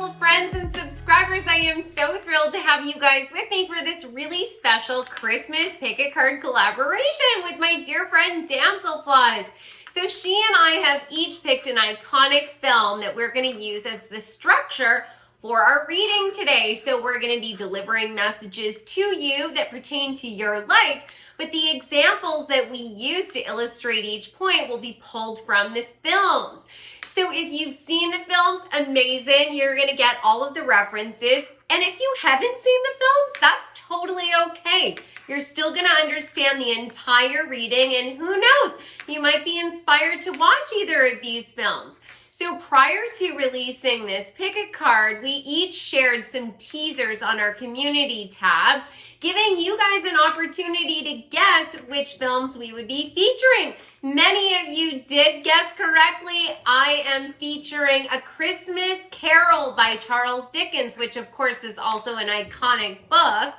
beautiful friends and subscribers. I am so thrilled to have you guys with me for this really special Christmas pick a card collaboration with my dear friend Damselflies. So she and I have each picked an iconic film that we're going to use as the structure for our reading today. So we're going to be delivering messages to you that pertain to your life, but the examples that we use to illustrate each point will be pulled from the films. So if you've seen the films, amazing, you're going to get all of the references. And if you haven't seen the films, that's totally okay. You're still going to understand the entire reading, and who knows, you might be inspired to watch either of these films. So prior to releasing this pick a card, we each shared some teasers on our community tab, giving you guys an opportunity to guess which films we would be featuring. Many of you did guess correctly. I am featuring A Christmas Carol by Charles Dickens, which of course is also an iconic book.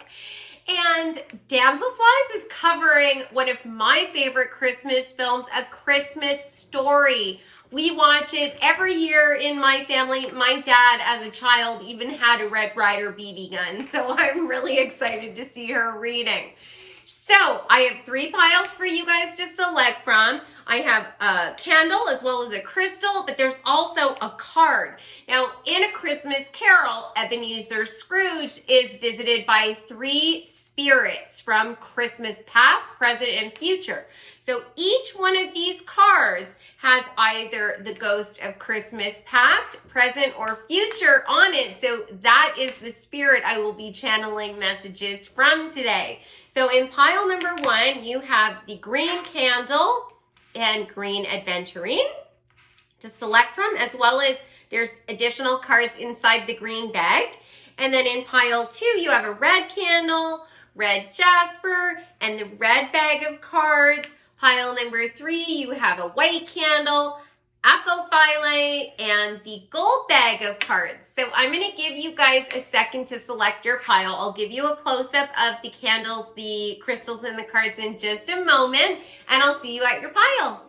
And Damselflies is covering one of my favorite Christmas films, A Christmas Story. We watch it every year in my family. My dad, as a child, even had a Red Ryder BB gun, so I'm really excited to see her reading. So I have 3 piles for you guys to select from. I have a candle as well as a crystal, but there's also a card. Now, in A Christmas Carol, Ebenezer Scrooge is visited by 3 spirits from Christmas past, present, and future. So each one of these cards has either the ghost of Christmas past, present, or future on it. So that is the spirit I will be channeling messages from today. So in pile number 1, you have the green candle and green aventurine to select from, as well as there's additional cards inside the green bag. And then in pile 2, you have a red candle, red jasper, and the red bag of cards. Pile number 3, you have a white candle, apophyllite, and the gold bag of cards. So I'm going to give you guys a second to select your pile. I'll give you a close-up of the candles, the crystals, and the cards in just a moment, and I'll see you at your pile.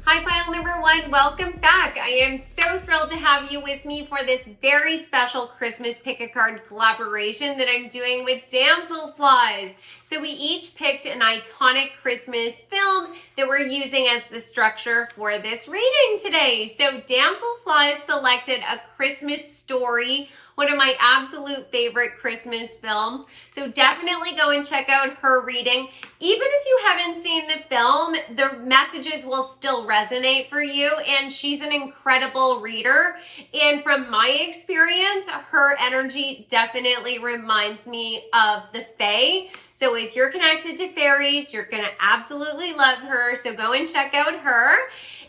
Hi, pile number 1. Welcome back. I am so thrilled to have you with me for this very special Christmas pick a card collaboration that I'm doing with Damselflies. So we each picked an iconic Christmas film that we're using as the structure for this reading today. So Damselflies selected A Christmas Story, one of my absolute favorite Christmas films. So definitely go and check out her reading. Even if you haven't seen the film, the messages will still resonate for you, and she's an incredible reader. And from my experience, her energy definitely reminds me of the Fae. So if you're connected to fairies, you're going to absolutely love her. So go and check out her.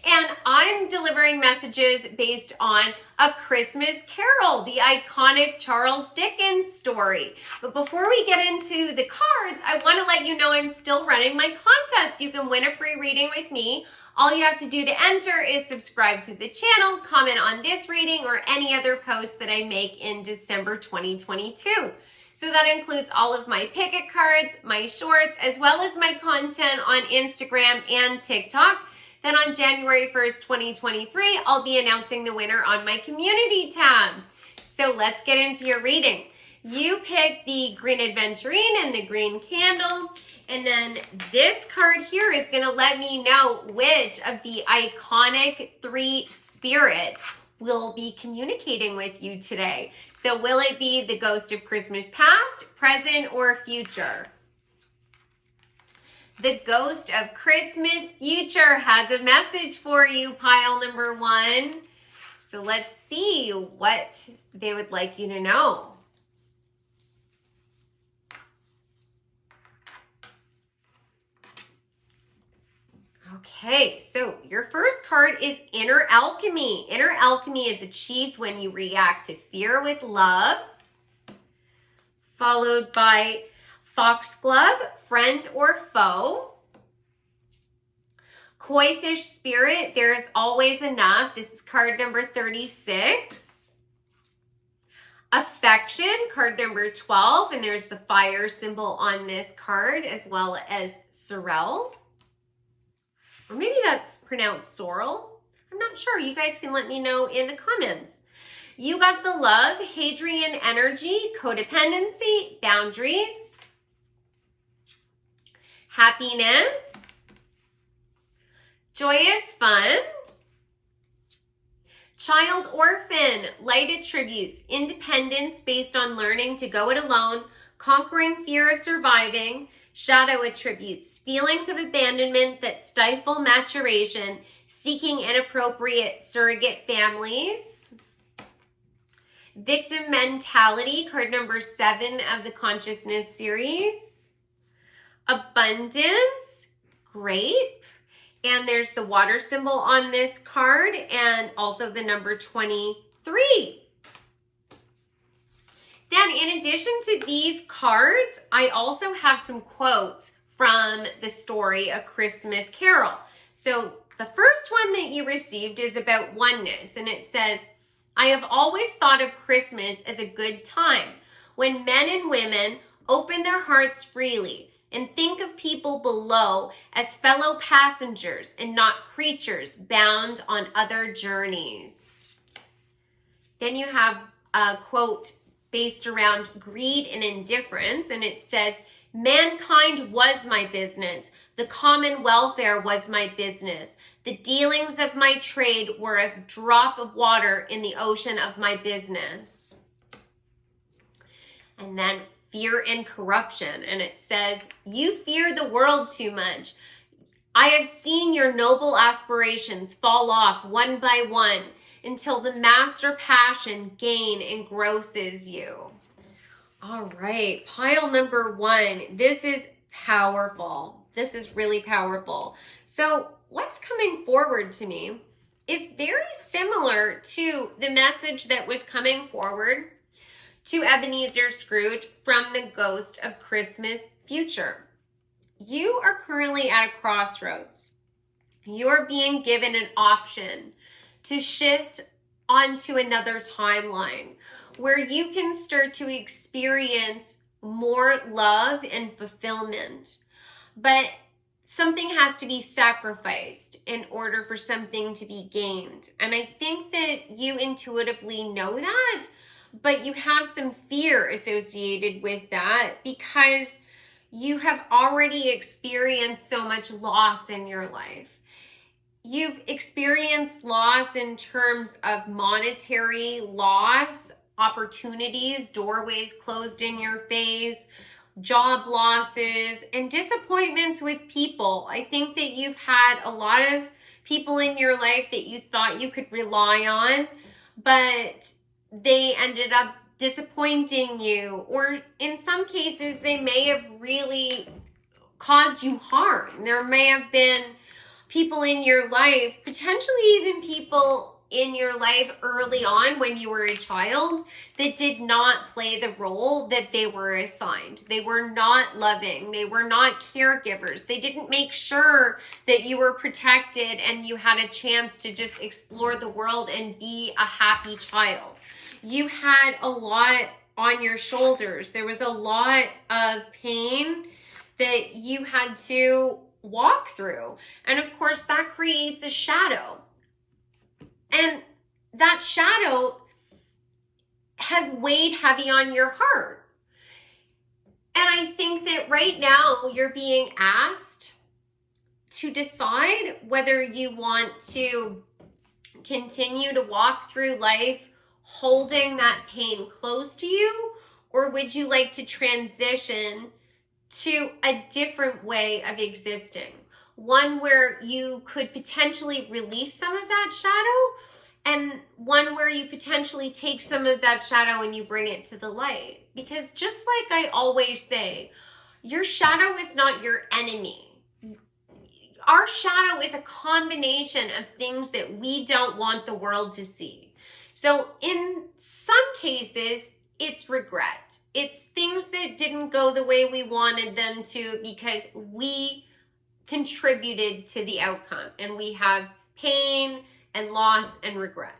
And I'm delivering messages based on A Christmas Carol, the iconic Charles Dickens story. But before we get into the cards, I want to let you know I'm still running my contest. You can win a free reading with me. All you have to do to enter is subscribe to the channel, comment on this reading, or any other post that I make in December 2022. So that includes all of my pick-a cards, my shorts, as well as my content on Instagram and TikTok. Then on January 1st, 2023, I'll be announcing the winner on my community tab. So let's get into your reading. You picked the green aventurine and the green candle. And then this card here is going to let me know which of the iconic 3 spirits will be communicating with you today. So will it be the ghost of Christmas past, present, or future? The ghost of Christmas future has a message for you, pile number 1. So let's see what they would like you to know. Okay, so your first card is Inner Alchemy. Inner Alchemy is achieved when you react to fear with love, followed by Foxglove, Friend or Foe. Koi Fish Spirit, There's Always Enough. This is card number 36. Affection, card number 12, and there's the fire symbol on this card, as well as sorrel. Or maybe that's pronounced sorrel. I'm not sure. You guys can let me know in the comments. You got the love, Hadrian energy, codependency, boundaries, happiness, joyous fun, child orphan, light attributes, independence based on learning to go it alone, conquering fear of surviving, shadow attributes, feelings of abandonment that stifle maturation, seeking inappropriate surrogate families, victim mentality, card number 7 of the consciousness series, abundance, grape, and there's the water symbol on this card and also the number 23. Then in addition to these cards, I also have some quotes from the story A Christmas Carol. So the first one that you received is about oneness, and it says, I have always thought of Christmas as a good time when men and women open their hearts freely and think of people below as fellow passengers and not creatures bound on other journeys. Then you have a quote based around greed and indifference, and it says, mankind was my business. The common welfare was my business. The dealings of my trade were a drop of water in the ocean of my business. And then fear and corruption. And it says, you fear the world too much. I have seen your noble aspirations fall off one by one until the master passion gain engrosses you. All right, pile number 1. This is powerful. This is really powerful. So what's coming forward to me is very similar to the message that was coming forward to Ebenezer Scrooge from the Ghost of Christmas Future. You are currently at a crossroads. You're being given an option to shift onto another timeline where you can start to experience more love and fulfillment. But something has to be sacrificed in order for something to be gained. And I think that you intuitively know that, but you have some fear associated with that because you have already experienced so much loss in your life. You've experienced loss in terms of monetary loss, opportunities, doorways closed in your face, job losses, and disappointments with people. I think that you've had a lot of people in your life that you thought you could rely on, but they ended up disappointing you, or in some cases, they may have really caused you harm. There may have been people in your life, potentially even people in your life early on when you were a child, that did not play the role that they were assigned. They were not loving. They were not caregivers. They didn't make sure that you were protected and you had a chance to just explore the world and be a happy child. You had a lot on your shoulders. There was a lot of pain that you had to walk through. And of course, that creates a shadow. And that shadow has weighed heavy on your heart. And I think that right now you're being asked to decide whether you want to continue to walk through life holding that pain close to you, or would you like to transition to a different way of existing? One where you could potentially release some of that shadow, and one where you potentially take some of that shadow and you bring it to the light. Because just like I always say, your shadow is not your enemy. Our shadow is a combination of things that we don't want the world to see. So in some cases, it's regret. It's things that didn't go the way we wanted them to because we contributed to the outcome, and we have pain and loss and regret.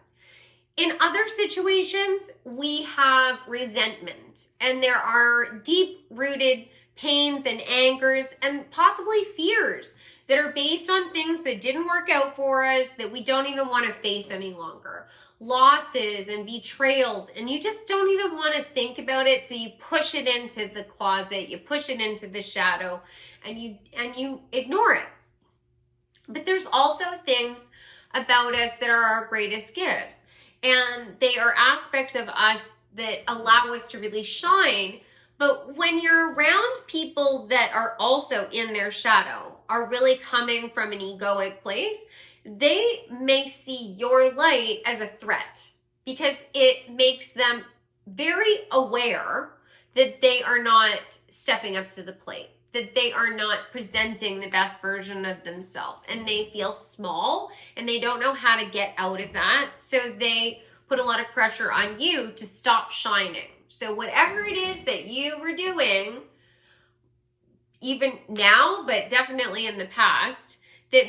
In other situations, we have resentment, and there are deep rooted pains and angers and possibly fears that are based on things that didn't work out for us that we don't even want to face any longer. Losses and betrayals, and you just don't even want to think about it, so you push it into the closet, you push it into the shadow, and you ignore it. But there's also things about us that are our greatest gifts. And they are aspects of us that allow us to really shine. But when you're around people that are also in their shadow, are really coming from an egoic place, they may see your light as a threat because it makes them very aware that they are not stepping up to the plate, that they are not presenting the best version of themselves, and they feel small and they don't know how to get out of that. So they put a lot of pressure on you to stop shining. So whatever it is that you were doing, even now, but definitely in the past, that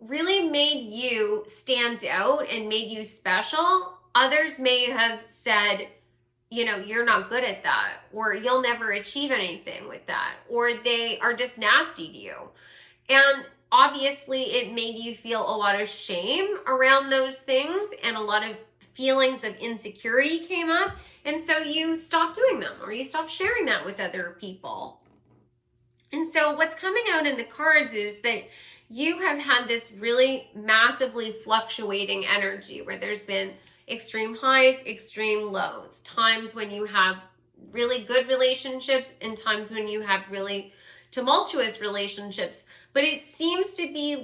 really made you stand out and made you special, others may have said, you know, you're not good at that, or you'll never achieve anything with that, or they are just nasty to you. And obviously it made you feel a lot of shame around those things, and a lot of feelings of insecurity came up. And so you stopped doing them, or you stopped sharing that with other people. And so what's coming out in the cards is that you have had this really massively fluctuating energy where there's been extreme highs, extreme lows, times when you have really good relationships and times when you have really tumultuous relationships. But it seems to be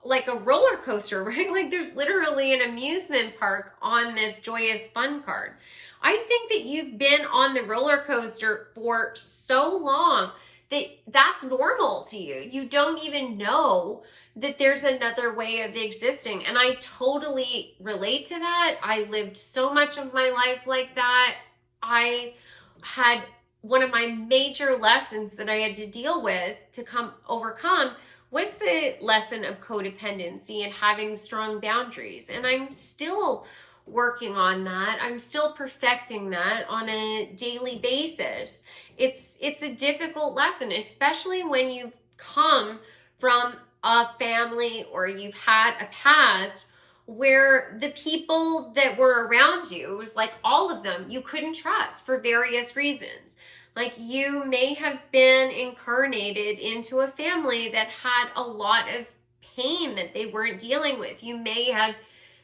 like a roller coaster, right? Like there's literally an amusement park on this joyous fun card. I think that you've been on the roller coaster for so long that that's normal to you. You don't even know that there's another way of existing. And I totally relate to that. I lived so much of my life like that. I had one of my major lessons that I had to deal with to overcome was the lesson of codependency and having strong boundaries. And I'm still working on that. I'm still perfecting that on a daily basis. It's a difficult lesson, especially when you come from a family or you've had a past where the people that were around you, it was like all of them, you couldn't trust for various reasons. Like you may have been incarnated into a family that had a lot of pain that they weren't dealing with. You may have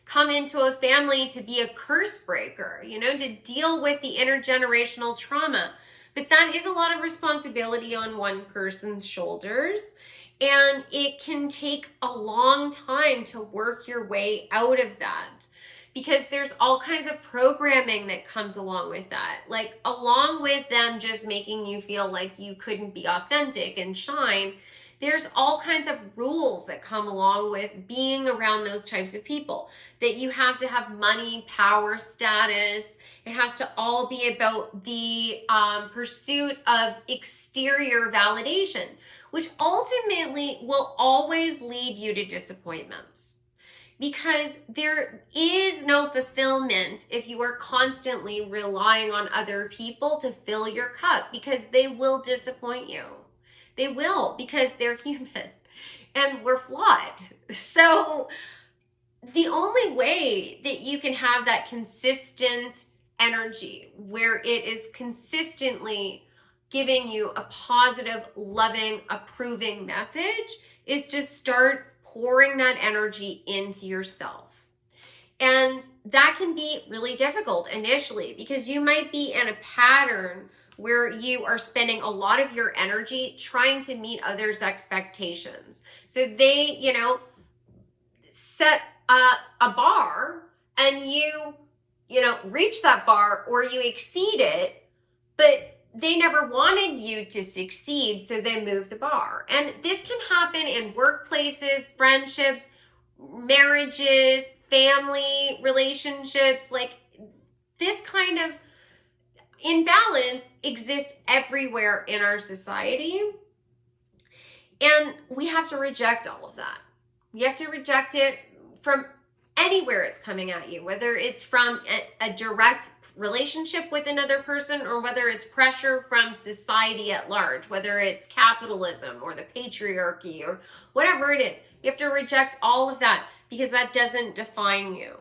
come into a family to be a curse breaker, you know, to deal with the intergenerational trauma. But that is a lot of responsibility on one person's shoulders. And it can take a long time to work your way out of that, because there's all kinds of programming that comes along with that. Like along with them just making you feel like you couldn't be authentic and shine, there's all kinds of rules that come along with being around those types of people. That you have to have money, power, status. It has to all be about the pursuit of exterior validation, which ultimately will always lead you to disappointments. Because there is no fulfillment if you are constantly relying on other people to fill your cup, because they will disappoint you. They will, because they're human and we're flawed. So the only way that you can have that consistent energy where it is consistently giving you a positive, loving, approving message is to start pouring that energy into yourself. And that can be really difficult initially, because you might be in a pattern where you are spending a lot of your energy trying to meet others' expectations. So they, you know, set a bar and you know, reach that bar or you exceed it, but they never wanted you to succeed, so they moved the bar. And this can happen in workplaces, friendships, marriages, family relationships. Like this kind of imbalance exists everywhere in our society. And we have to reject all of that. We have to reject it from anywhere it's coming at you, whether it's from a direct relationship with another person or whether it's pressure from society at large, whether it's capitalism or the patriarchy or whatever it is. You have to reject all of that because that doesn't define you.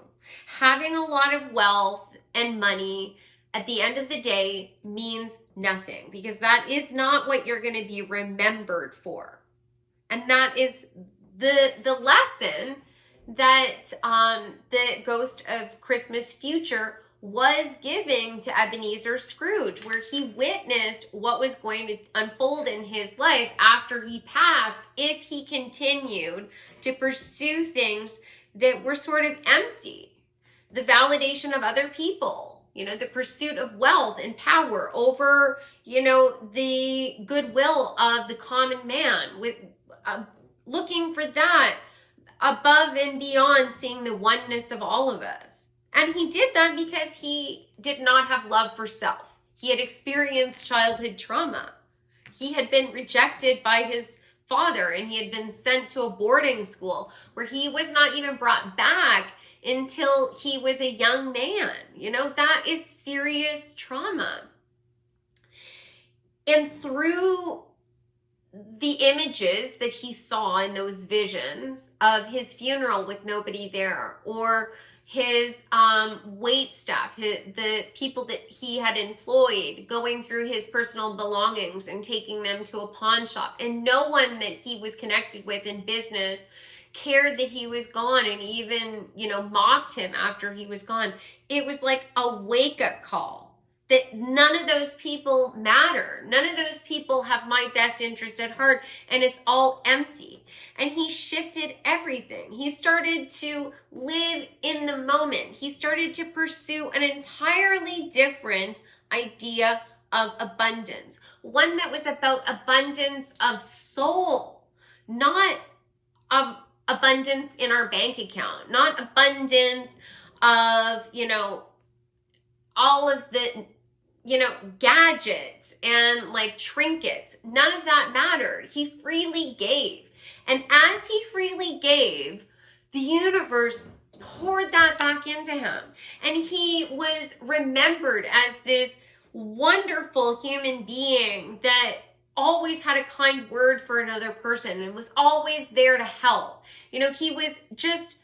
Having a lot of wealth and money at the end of the day means nothing because that is not what you're going to be remembered for. And that is the lesson that the Ghost of Christmas Future was giving to Ebenezer Scrooge, where he witnessed what was going to unfold in his life after he passed if he continued to pursue things that were sort of empty. The validation of other people, the pursuit of wealth and power over, the goodwill of the common man, with looking for that above and beyond seeing the oneness of all of us. And he did that because he did not have love for self. He had experienced childhood trauma. He had been rejected by his father and he had been sent to a boarding school where he was not even brought back until he was a young man. That is serious trauma. And through the images that he saw in those visions of his funeral with nobody there, or his wait staff, the people that he had employed going through his personal belongings and taking them to a pawn shop, and no one that he was connected with in business cared that he was gone and even, mocked him after he was gone. It was like a wake-up call that none of those people matter. None of those people have my best interest at heart, and it's all empty. And he shifted everything. He started to live in the moment. He started to pursue an entirely different idea of abundance. One that was about abundance of soul, not of abundance in our bank account, not abundance of, all of the, gadgets and like trinkets. None of that mattered. He freely gave. And as he freely gave, the universe poured that back into him. And he was remembered as this wonderful human being that always had a kind word for another person and was always there to help. He was just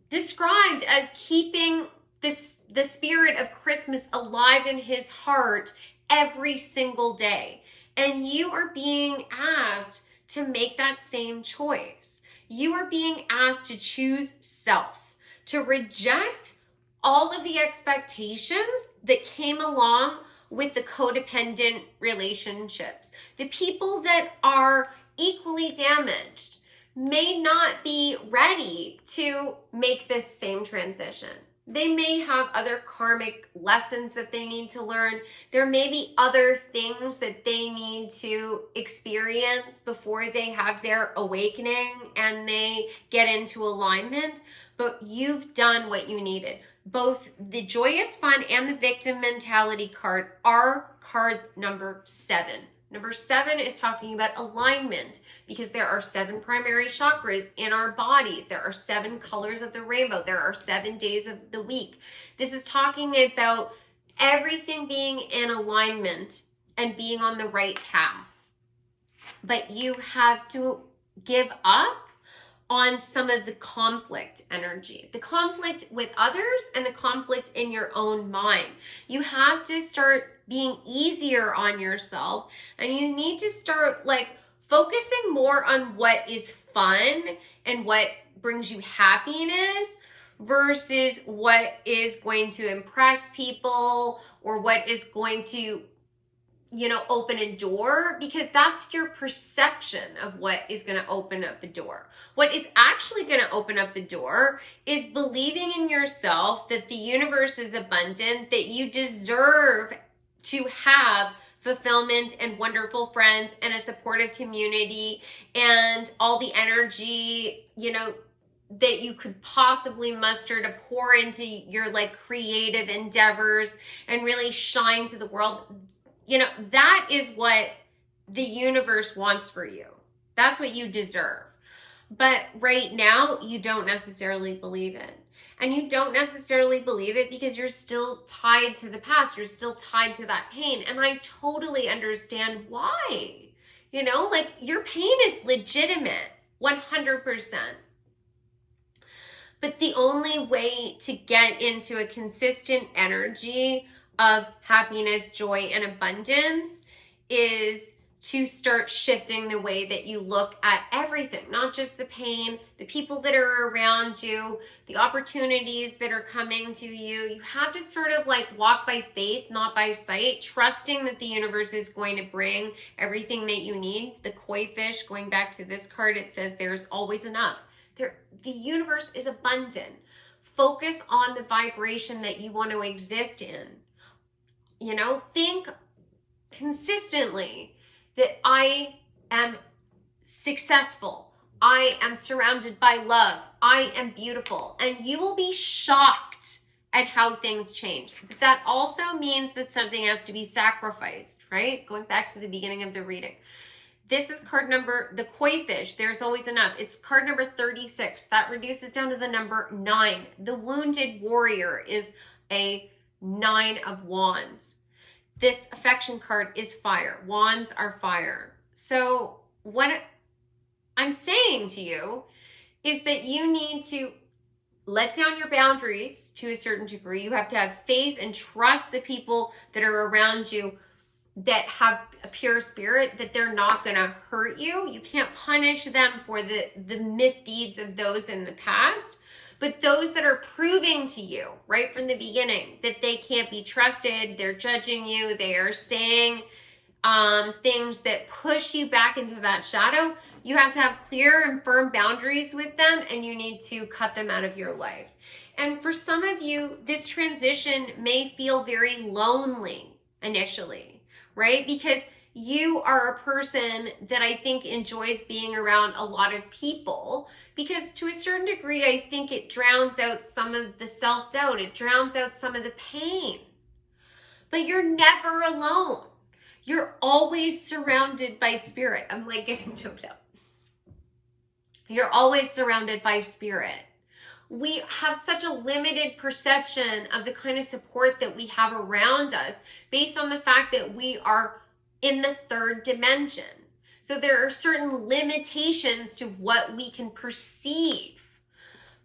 described as keeping the spirit of Christmas alive in his heart every single day. And you are being asked to make that same choice. You are being asked to choose self, to reject all of the expectations that came along with the codependent relationships. The people that are equally damaged may not be ready to make this same transition. They may have other karmic lessons that they need to learn. There may be other things that they need to experience before they have their awakening and they get into alignment. But you've done what you needed. Both the joyous fun and the victim mentality card are cards number 7. Number 7 is talking about alignment because there are 7 primary chakras in our bodies. There are 7 colors of the rainbow. There are 7 days of the week. This is talking about everything being in alignment and being on the right path. But you have to give up on some of the conflict energy, the conflict with others and the conflict in your own mind. You have to start being easier on yourself, and you need to start focusing more on what is fun and what brings you happiness versus what is going to impress people or what is going to open a door, because that's your perception of what is going to open up the door. What is actually going to open up the door is believing in yourself that the universe is abundant, that you deserve to have fulfillment and wonderful friends and a supportive community and all the energy, that you could possibly muster to pour into your creative endeavors and really shine to the world. That is what the universe wants for you. That's what you deserve. But right now, you don't necessarily believe it. And you don't necessarily believe it because you're still tied to the past. You're still tied to that pain. And I totally understand why. You know, like your pain is legitimate, 100%. But the only way to get into a consistent energy of happiness, joy, and abundance is to start shifting the way that you look at everything, not just the pain, the people that are around you, the opportunities that are coming to you. You have to sort of like walk by faith, not by sight, trusting that the universe is going to bring everything that you need. The koi fish, going back to this card, it says there's always enough. The universe is abundant. Focus on the vibration that you want to exist in. You know, think consistently that I am successful. I am surrounded by love. I am beautiful. And you will be shocked at how things change. But that also means that something has to be sacrificed, right? Going back to the beginning of the reading. This is card number, the koi fish, there's always enough. It's card number 36. That reduces down to the number 9. The wounded warrior is a 9 of wands. This affection card is fire. Wands are fire. So what I'm saying to you is that you need to let down your boundaries to a certain degree. You have to have faith and trust the people that are around you that have a pure spirit, that they're not going to hurt you. You can't punish them for the misdeeds of those in the past, but those that are proving to you right from the beginning that they can't be trusted, they're judging you, they are saying things that push you back into that shadow, you have to have clear and firm boundaries with them, and you need to cut them out of your life. And for some of you, this transition may feel very lonely initially, right? Because you are a person that I think enjoys being around a lot of people, because to a certain degree, I think it drowns out some of the self-doubt. It drowns out some of the pain. But you're never alone. You're always surrounded by spirit. I'm like getting choked up. You're always surrounded by spirit. We have such a limited perception of the kind of support that we have around us based on the fact that we are in the third dimension. So there are certain limitations to what we can perceive.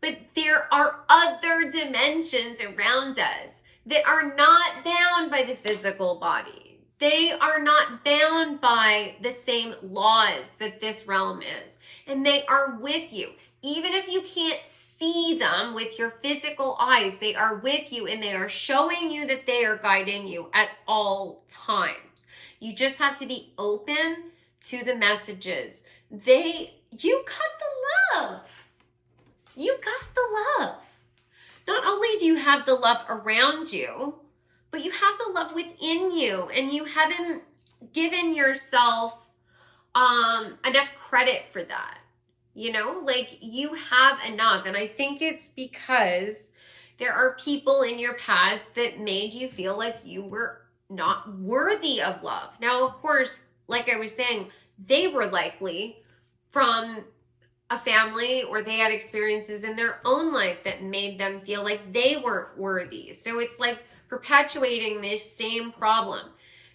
But there are other dimensions around us that are not bound by the physical body. They are not bound by the same laws that this realm is. And they are with you. Even if you can't see them with your physical eyes, they are with you, and they are showing you that they are guiding you at all times. You just have to be open to the messages. You got the love. You got the love. Not only do you have the love around you, but you have the love within you, and you haven't given yourself enough credit for that. You know, like you have enough. And I think it's because there are people in your past that made you feel like you were not worthy of love. Now, of course, like I was saying, they were likely from a family, or they had experiences in their own life that made them feel like they weren't worthy. So it's like perpetuating this same problem.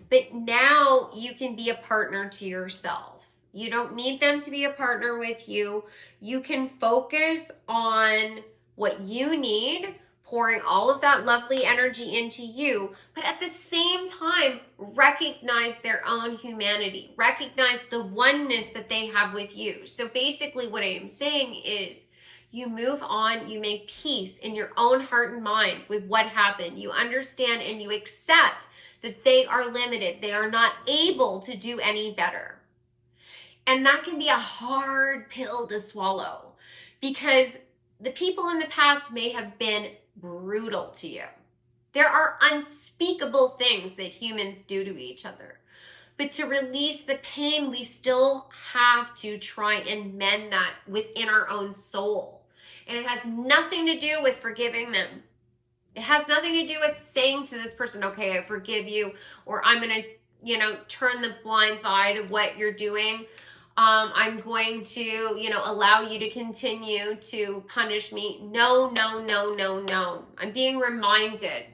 But now you can be a partner to yourself. You don't need them to be a partner with you. You can focus on what you need, pouring all of that lovely energy into you, but at the same time, recognize their own humanity. Recognize the oneness that they have with you. So basically what I am saying is, you move on, you make peace in your own heart and mind with what happened. You understand and you accept that they are limited. They are not able to do any better. And that can be a hard pill to swallow, because the people in the past may have been brutal to you. There are unspeakable things that humans do to each other. But to release the pain, we still have to try and mend that within our own soul. And it has nothing to do with forgiving them. It has nothing to do with saying to this person, okay, I forgive you, or I'm going to, turn the blind side of what you're doing. I'm going to, allow you to continue to punish me. No, no, no, no, no. I'm being reminded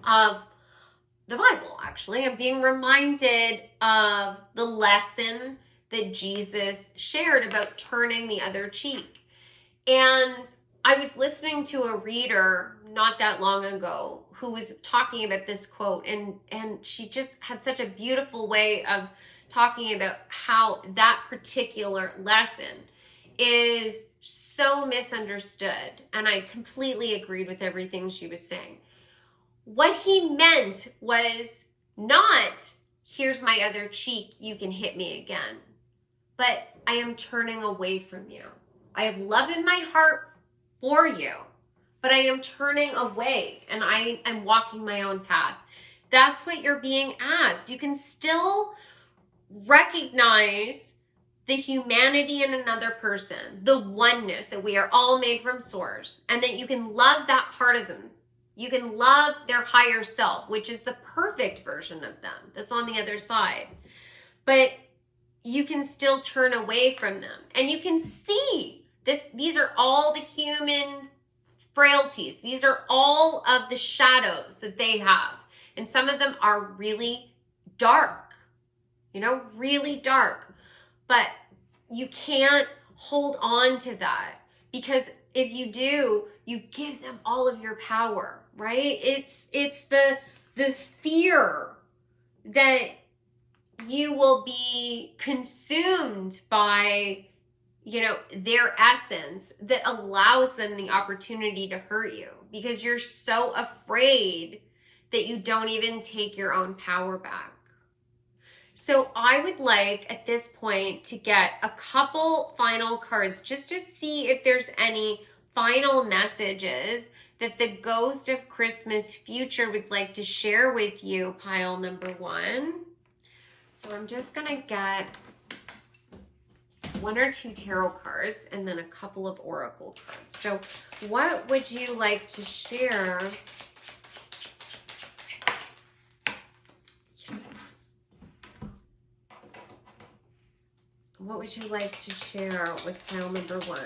of the Bible, actually. I'm being reminded of the lesson that Jesus shared about turning the other cheek. And I was listening to a reader not that long ago who was talking about this quote, and she just had such a beautiful way of talking about how that particular lesson is so misunderstood. And I completely agreed with everything she was saying. What he meant was not, here's my other cheek, you can hit me again, but I am turning away from you. I have love in my heart for you, but I am turning away and I am walking my own path. That's what you're being asked. You can still recognize the humanity in another person, the oneness, that we are all made from source, and that you can love that part of them. You can love their higher self, which is the perfect version of them that's on the other side. But you can still turn away from them. And you can see this. These are all the human frailties. These are all of the shadows that they have. And some of them are really dark, really dark. But you can't hold on to that, because if you do, you give them all of your power, right? It's the fear that you will be consumed by, their essence that allows them the opportunity to hurt you, because you're so afraid that you don't even take your own power back. So I would like at this point to get a couple final cards just to see if there's any final messages that the ghost of Christmas future would like to share with you, pile number 1. So I'm just going to get 1 or 2 tarot cards and then a couple of oracle cards. So what would you like to share? Yes. What would you like to share with pile number 1?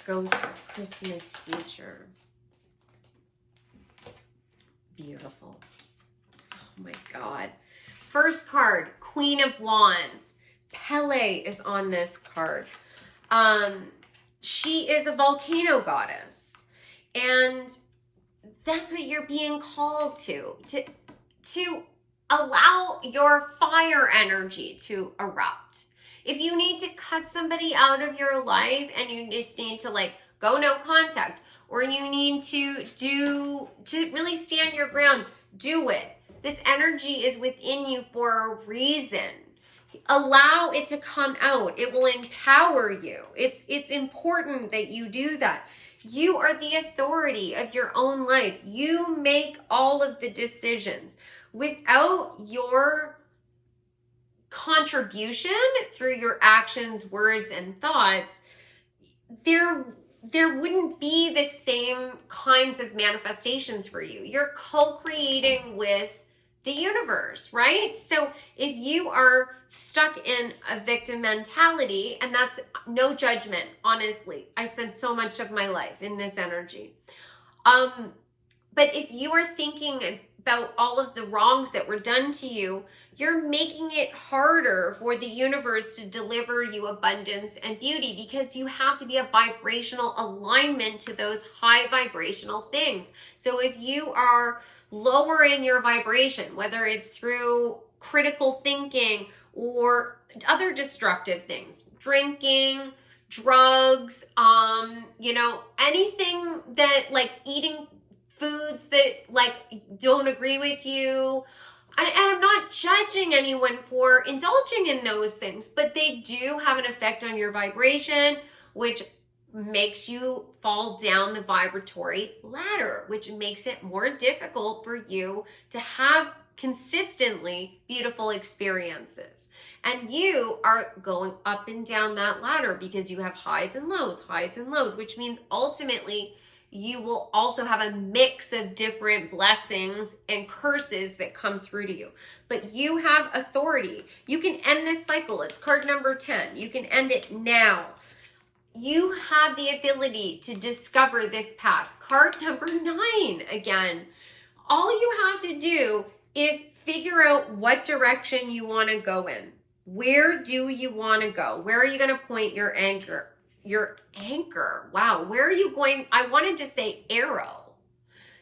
Ghost of Christmas future. Beautiful. Oh my God. First card, Queen of Wands. Pele is on this card. She is a volcano goddess. And that's what you're being called to allow your fire energy to erupt. If you need to cut somebody out of your life and you just need to go no contact, or you need to really stand your ground, do it. This energy is within you for a reason. Allow it to come out. It will empower you. It's important that you do that. You are the authority of your own life. You make all of the decisions. Without your contribution through your actions, words, and thoughts, there wouldn't be the same kinds of manifestations for you. You're co-creating with the universe, right? So if you are stuck in a victim mentality, and that's no judgment, honestly. I spent so much of my life in this energy. But if you are thinking about all of the wrongs that were done to you, you're making it harder for the universe to deliver you abundance and beauty, because you have to be a vibrational alignment to those high vibrational things. So if you are lower in your vibration, whether it's through critical thinking or other destructive things, drinking, drugs, anything that eating foods that don't agree with you. And I'm not judging anyone for indulging in those things, but they do have an effect on your vibration, which makes you fall down the vibratory ladder, which makes it more difficult for you to have consistently beautiful experiences. And you are going up and down that ladder because you have highs and lows, which means ultimately you will also have a mix of different blessings and curses that come through to you. But you have authority. You can end this cycle. It's card number 10. You can end it now. You have the ability to discover this path. Card number 9 again. All you have to do is figure out what direction you want to go in. Where do you want to go? Where are you going to point your anchor? Your anchor. Wow. Where are you going? I wanted to say arrow.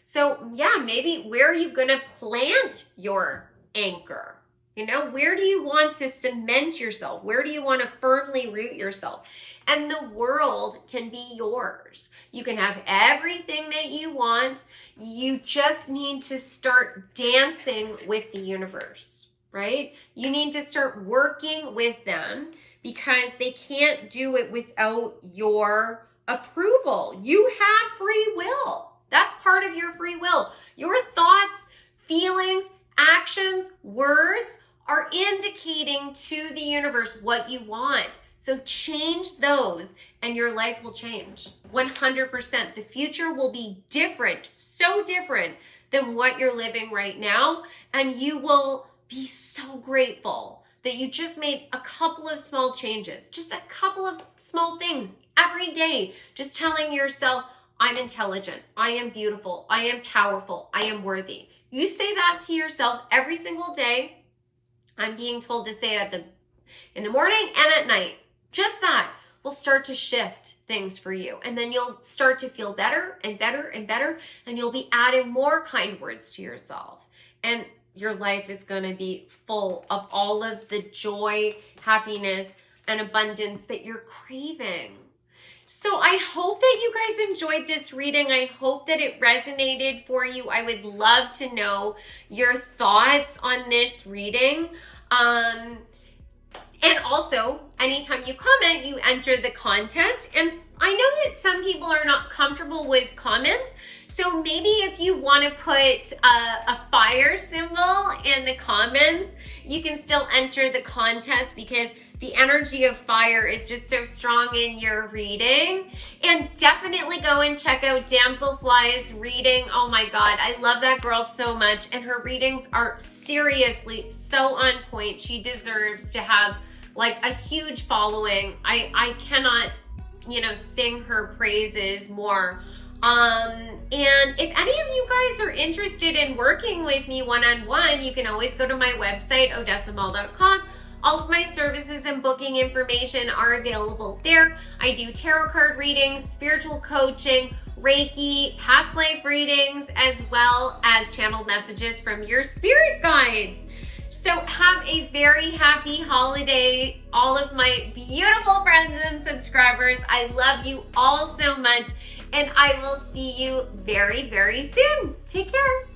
So yeah, maybe where are you going to plant your anchor? You know, where do you want to cement yourself? Where do you want to firmly root yourself? And the world can be yours. You can have everything that you want. You just need to start dancing with the universe, right? You need to start working with them because they can't do it without your approval. You have free will. That's part of your free will. Your thoughts, feelings, actions, words are indicating to the universe what you want. So change those and your life will change 100%. The future will be different, so different than what you're living right now. And you will be so grateful that you just made a couple of small changes, just a couple of small things every day, just telling yourself, I'm intelligent, I am beautiful, I am powerful, I am worthy. You say that to yourself every single day. I'm being told to say it in the morning and at night. Just that will start to shift things for you. And then you'll start to feel better and better and better. And you'll be adding more kind words to yourself. And your life is going to be full of all of the joy, happiness, and abundance that you're craving. So I hope that you guys enjoyed this reading. I hope that it resonated for you. I would love to know your thoughts on this reading. And also, anytime you comment, you enter the contest. And I know that some people are not comfortable with comments. So maybe if you want to put a fire symbol in the comments, you can still enter the contest because the energy of fire is just so strong in your reading. And definitely go and check out Damselfly's reading. Oh my God, I love that girl so much. And her readings are seriously so on point. She deserves to have like a huge following. I cannot, sing her praises more. And if any of you guys are interested in working with me one-on-one, you can always go to my website, odessamall.com. All of my services and booking information are available there. I do tarot card readings, spiritual coaching, Reiki, past life readings, as well as channeled messages from your spirit guides. So have a very happy holiday, all of my beautiful friends and subscribers. I love you all so much, and I will see you very, very soon. Take care.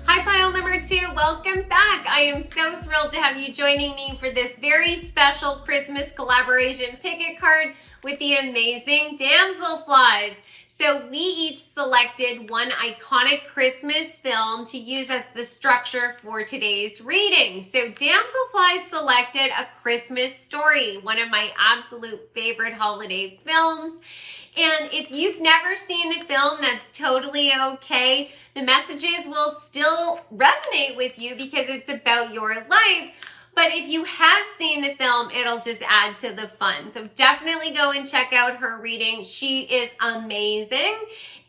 Hi, pile number 2. Welcome back. I am so thrilled to have you joining me for this very special Christmas collaboration pick-a card with the amazing Damselflies. So we each selected one iconic Christmas film to use as the structure for today's reading. So Damselflies selected A Christmas Story, one of my absolute favorite holiday films. And if you've never seen the film, that's totally okay. The messages will still resonate with you because it's about your life. But if you have seen the film, it'll just add to the fun. So definitely go and check out her reading. She is amazing.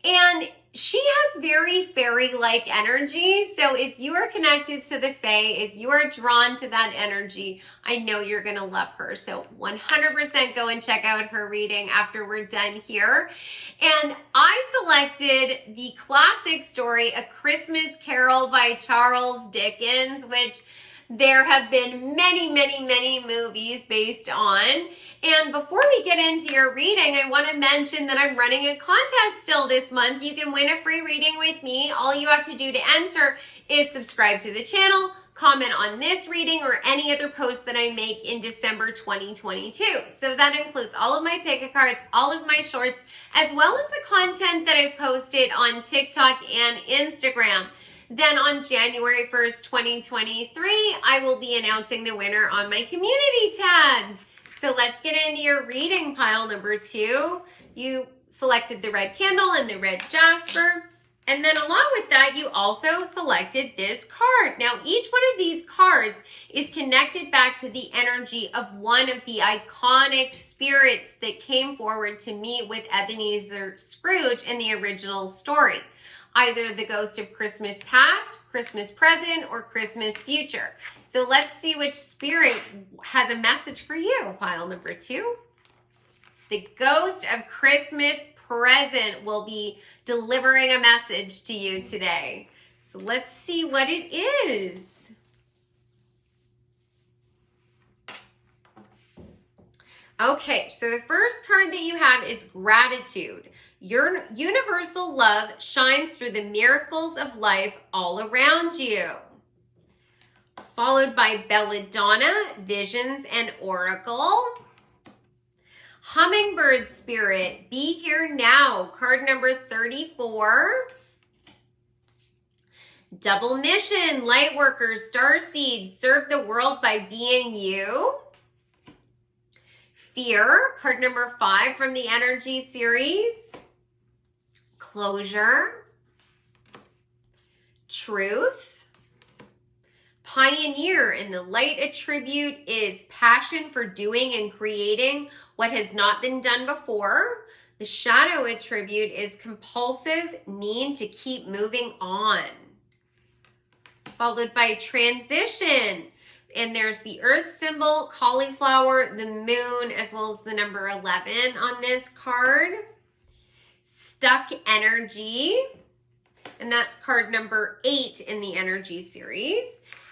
And she has very fairy-like energy. So if you are connected to the Fae, if you are drawn to that energy, I know you're going to love her. So 100% go and check out her reading after we're done here. And I selected the classic story, A Christmas Carol by Charles Dickens, which there have been many, many, many movies based on. And before we get into your reading, I want to mention that I'm running a contest still this month. You can win a free reading with me. All you have to do to enter is subscribe to the channel, comment on this reading or any other post that I make in December 2022. So that includes all of my pick-a cards, all of my shorts, as well as the content that I've posted on TikTok and Instagram. Then on January 1st, 2023, I will be announcing the winner on my community tab. So let's get into your reading, pile number 2. You selected the red candle and the red jasper. And then along with that, you also selected this card. Now, each one of these cards is connected back to the energy of one of the iconic spirits that came forward to meet with Ebenezer Scrooge in the original story. Either the ghost of Christmas past, Christmas present, or Christmas future. So let's see which spirit has a message for you, pile number 2. The ghost of Christmas present will be delivering a message to you today. So let's see what it is. Okay, so the first card that you have is gratitude. Your universal love shines through the miracles of life all around you. Followed by belladonna, visions and oracle. Hummingbird spirit, be here now, card number 34. Double mission, light workers, starseeds, serve the world by being you. Fear, card number 5 from the energy series. Closure. Truth. Pioneer, and the light attribute is passion for doing and creating what has not been done before. The shadow attribute is compulsive need to keep moving on. Followed by transition. And there's the earth symbol, cauliflower, the moon, as well as the number 11 on this card. Stuck energy. And that's card number 8 in the energy series.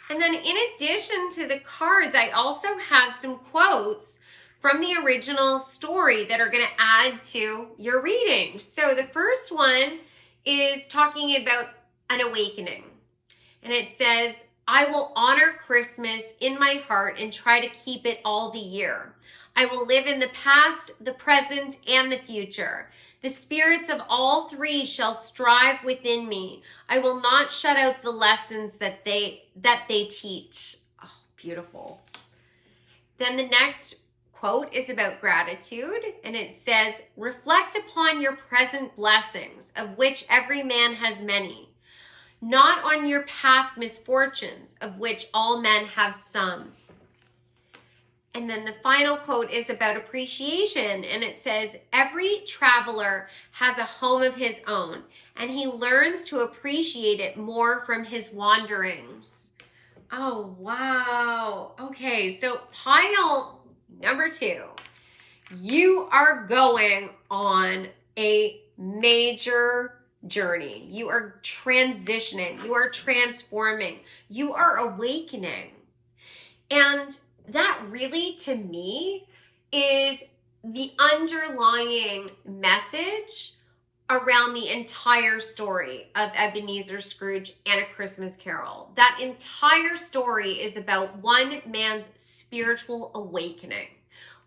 And then in addition to the cards, I also have some quotes from the original story that are going to add to your reading. So the first one is talking about an awakening. And it says, I will honor Christmas in my heart and try to keep it all the year. I will live in the past, the present, and the future. The spirits of all three shall strive within me. I will not shut out the lessons that they teach. Oh, beautiful. Then the next quote is about gratitude, and it says, reflect upon your present blessings, of which every man has many, not on your past misfortunes, of which all men have some. And then the final quote is about appreciation, and it says, every traveler has a home of his own, and he learns to appreciate it more from his wanderings. Oh, wow. Okay, so pile number 2. You are going on a major journey. You are transitioning. You are transforming. You are awakening. And that really, to me, is the underlying message around the entire story of Ebenezer Scrooge and A Christmas Carol. That entire story is about one man's spiritual awakening,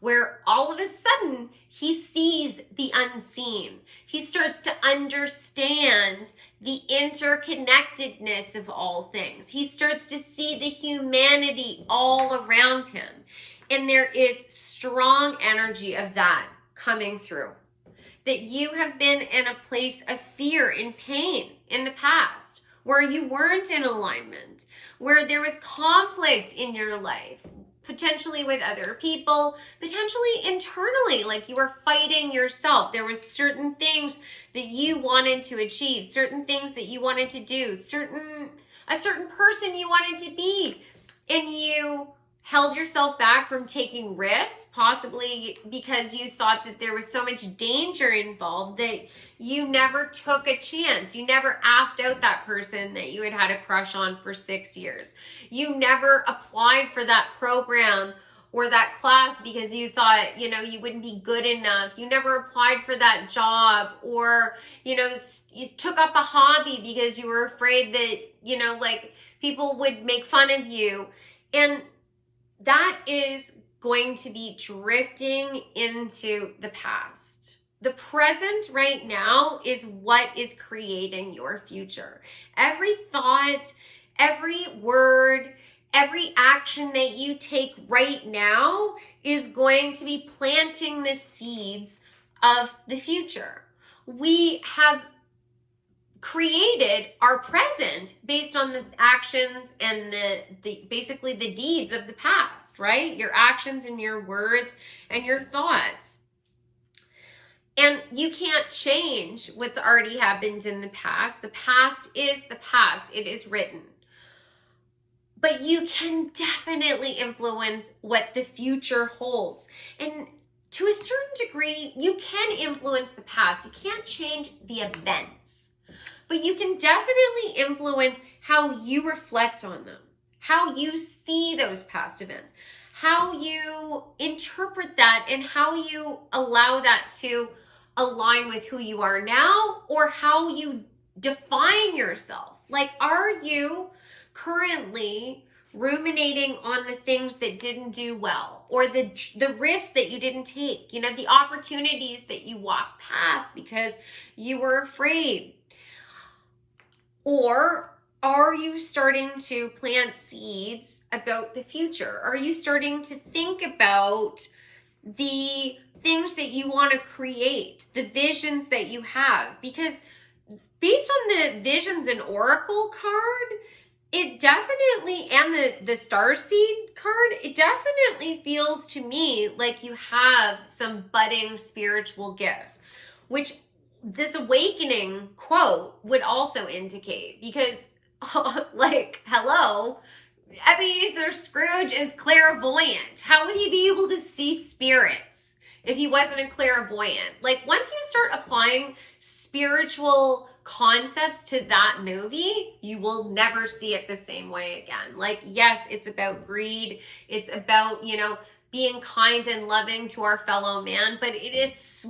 where all of a sudden he sees the unseen. He starts to understand the interconnectedness of all things. He starts to see the humanity all around him. And there is strong energy of that coming through. That you have been in a place of fear and pain in the past, where you weren't in alignment, where there was conflict in your life, potentially with other people, potentially internally, like you were fighting yourself. There was certain things that you wanted to achieve, certain things that you wanted to do, a certain person you wanted to be, and you held yourself back from taking risks, possibly because you thought that there was so much danger involved that you never took a chance. You never asked out that person that you had had a crush on for 6 years. You never applied for that program or that class because you thought, you wouldn't be good enough. You never applied for that job, or, you took up a hobby because you were afraid that, people would make fun of you. And that is going to be drifting into the past. The present right now is what is creating your future. Every thought, every word, every action that you take right now is going to be planting the seeds of the future. We have created our present based on the actions and the basically the deeds of the past, right? Your actions and your words and your thoughts. And you can't change what's already happened in the past. The past is the past. It is written. But you can definitely influence what the future holds. And to a certain degree, you can influence the past. You can't change the events. But you can definitely influence how you reflect on them, how you see those past events, how you interpret that, and how you allow that to align with who you are now, or how you define yourself. Like, are you currently ruminating on the things that didn't do well, or the risks that you didn't take, the opportunities that you walked past because you were afraid? Or are you starting to plant seeds about the future? Are you starting to think about the things that you want to create, the visions that you have? Because based on the visions and oracle card, it definitely, and the star seed card, it definitely feels to me like you have some budding spiritual gifts, which this awakening quote would also indicate, because like, hello, Ebenezer Scrooge is clairvoyant. How would he be able to see spirits if he wasn't a clairvoyant? Like, once you start applying spiritual concepts to that movie, you will never see it the same way again. Like, yes, it's about greed. It's about, being kind and loving to our fellow man, but it is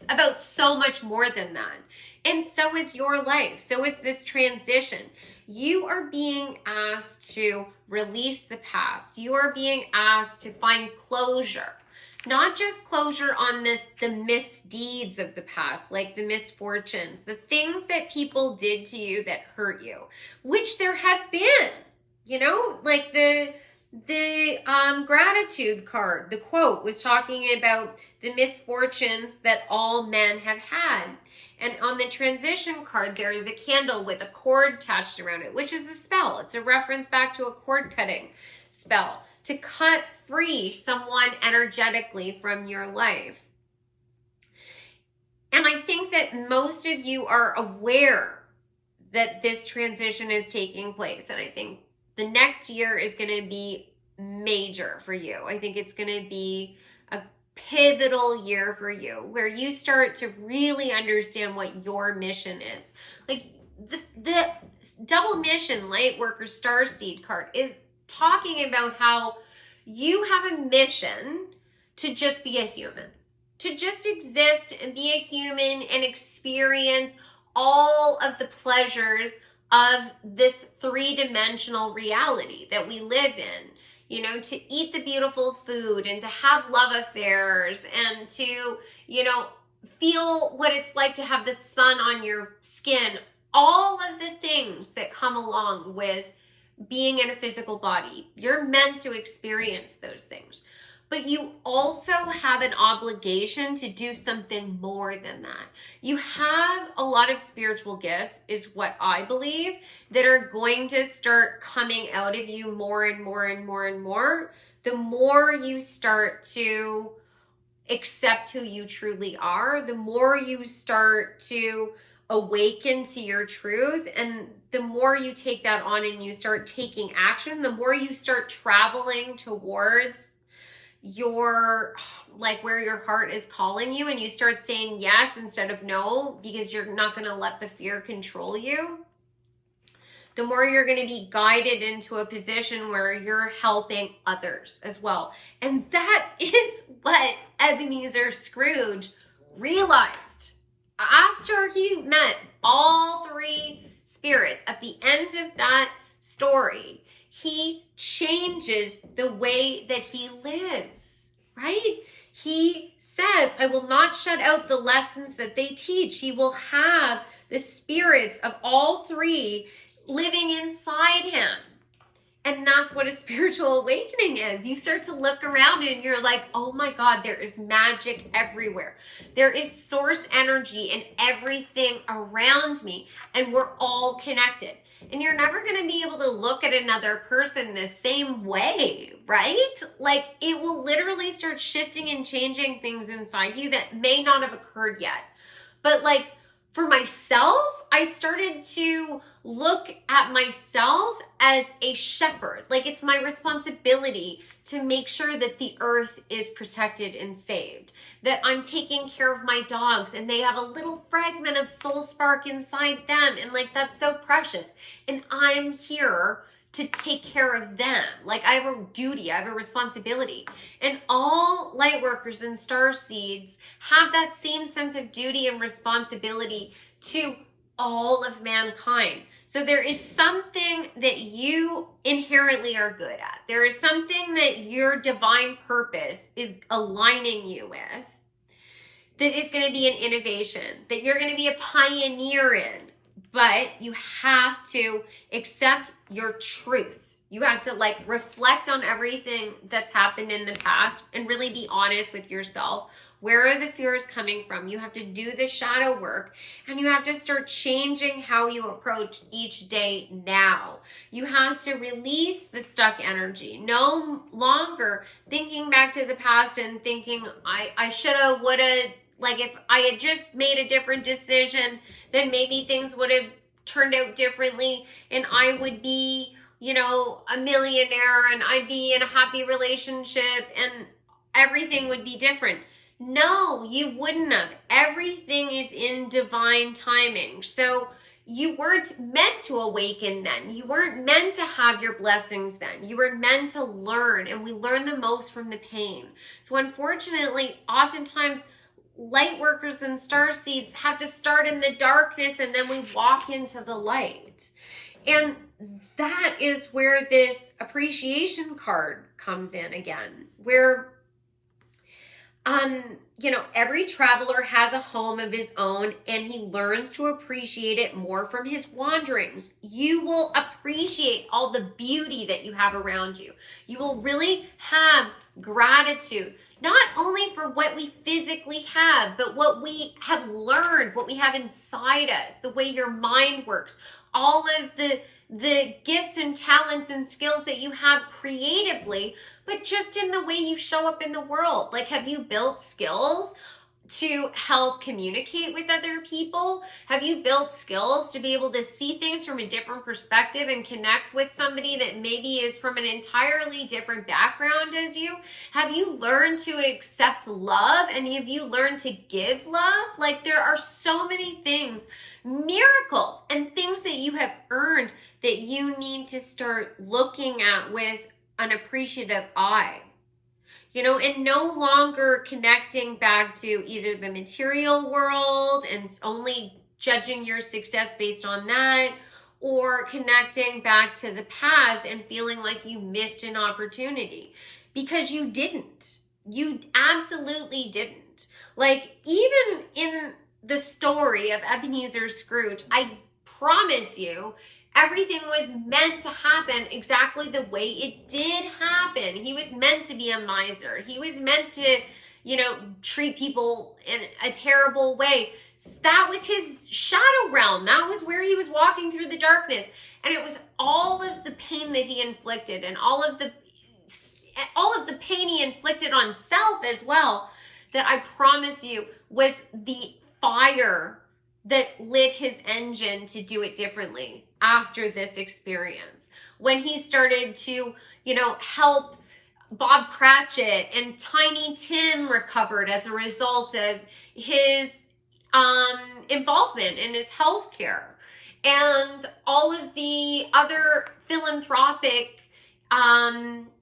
about so much more than that. And so is your life. So is this transition. You are being asked to release the past. You are being asked to find closure. Not just closure on the misdeeds of the past, like the misfortunes, the things that people did to you that hurt you, which there have been, like the gratitude card, the quote was talking about the misfortunes that all men have had. And on the transition card, there is a candle with a cord attached around it, which is a spell. It's a reference back to a cord cutting spell to cut free someone energetically from your life. And I think that most of you are aware that this transition is taking place. And I think the next year is going to be major for you. I think it's going to be a pivotal year for you, where you start to really understand what your mission is. Like, the double mission light worker starseed card is talking about how you have a mission to just be a human, to just exist and be a human and experience all of the pleasures of this three-dimensional reality that we live in. To eat the beautiful food and to have love affairs and to, feel what it's like to have the sun on your skin. All of the things that come along with being in a physical body. You're meant to experience those things. But you also have an obligation to do something more than that. You have a lot of spiritual gifts, is what I believe, that are going to start coming out of you more and more and more and more. The more you start to accept who you truly are, the more you start to awaken to your truth, and the more you take that on and you start taking action, the more you start traveling towards where your heart is calling you, and you start saying yes instead of no, because you're not going to let the fear control you, the more you're going to be guided into a position where you're helping others as well. And that is what Ebenezer Scrooge realized after he met all three spirits. At the end of that story, he changes the way that he lives, right? He says, I will not shut out the lessons that they teach. He will have the spirits of all three living inside him. And that's what a spiritual awakening is. You start to look around and you're like, oh my God, there is magic everywhere. There is source energy in everything around me, and we're all connected. And you're never going to be able to look at another person the same way, right? Like, it will literally start shifting and changing things inside you that may not have occurred yet. But like, for myself, I started to look at myself as a shepherd. Like, it's my responsibility to make sure that the earth is protected and saved, that I'm taking care of my dogs and they have a little fragment of soul spark inside them. And like, that's so precious. And I'm here to take care of them. Like, I have a duty, I have a responsibility. And all light workers and star seeds have that same sense of duty and responsibility to all of mankind. So there is something that you inherently are good at. There is something that your divine purpose is aligning you with that is going to be an innovation, that you're going to be a pioneer in. But you have to accept your truth. You have to like reflect on everything that's happened in the past and really be honest with yourself. Where are the fears coming from? You have to do the shadow work, and you have to start changing how you approach each day now. You have to release the stuck energy. No longer thinking back to the past and thinking, I shoulda, woulda. Like, if I had just made a different decision, then maybe things would have turned out differently and I would be, you know, a millionaire and I'd be in a happy relationship and everything would be different. No, you wouldn't have. Everything is in divine timing. So you weren't meant to awaken then. You weren't meant to have your blessings then. You were meant to learn, and we learn the most from the pain. So unfortunately, oftentimes, light workers and star seeds have to start in the darkness and then we walk into the light. And that is where this appreciation card comes in again, where you know, every traveler has a home of his own and he learns to appreciate it more from his wanderings. You will appreciate all the beauty that you have around you. You will really have gratitude, not only for what we physically have, but what we have learned, what we have inside us, the way your mind works, all of the gifts and talents and skills that you have creatively, but just in the way you show up in the world. Like, have you built skills to help communicate with other people? Have you built skills to be able to see things from a different perspective and connect with somebody that maybe is from an entirely different background as you? Have you learned to accept love, and have you learned to give love? Like, there are so many things, miracles and things that you have earned that you need to start looking at with an appreciative eye. You know, and no longer connecting back to either the material world and only judging your success based on that, or connecting back to the past and feeling like you missed an opportunity, because you didn't. You absolutely didn't. Like, even in the story of Ebenezer Scrooge, I promise you, everything was meant to happen exactly the way it did happen. He was meant to be a miser. He was meant to, you know, treat people in a terrible way. That was his shadow realm. That was where he was walking through the darkness. And it was all of the pain that he inflicted, and all of the pain he inflicted on self as well, that I promise you was the fire that lit his engine to do it differently after this experience. When he started to, you know, help Bob Cratchit, and Tiny Tim recovered as a result of his involvement in his healthcare, and all of the other philanthropic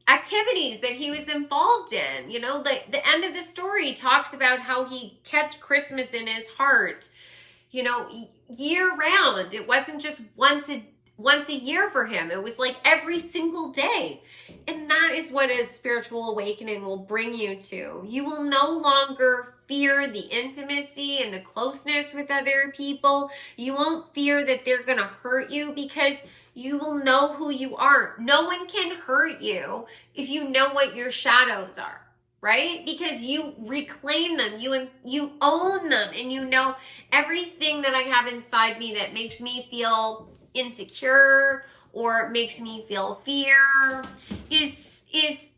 activities that he was involved in. You know, the end of the story talks about how he kept Christmas in his heart, you know, year round. It wasn't just once a year for him. It was like every single day. And that is what a spiritual awakening will bring you to. You will no longer fear the intimacy and the closeness with other people. You won't fear that they're going to hurt you, because You will know who you are. No one can hurt you if you know what your shadows are, right? Because you reclaim them, you own them, and you know everything that I have inside me that makes me feel insecure or makes me feel fear is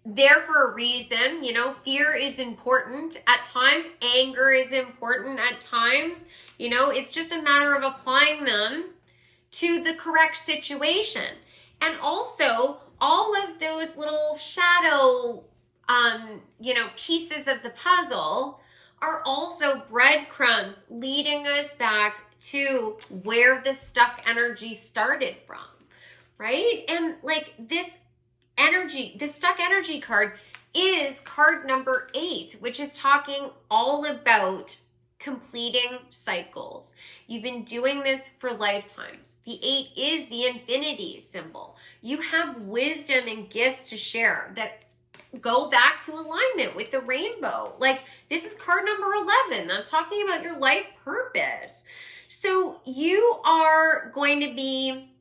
there for a reason. You know, fear is important at times, anger is important at times. You know, it's just a matter of applying them to the correct situation. And also, all of those little shadow, pieces of the puzzle are also breadcrumbs leading us back to where the stuck energy started from, right? And like this energy, the stuck energy card is card number 8, which is talking all about completing cycles. You've been doing this for lifetimes. The 8 is the infinity symbol. You have wisdom and gifts to share that go back to alignment with the rainbow. Like, this is card number 11. That's talking about your life purpose. So you are going to be,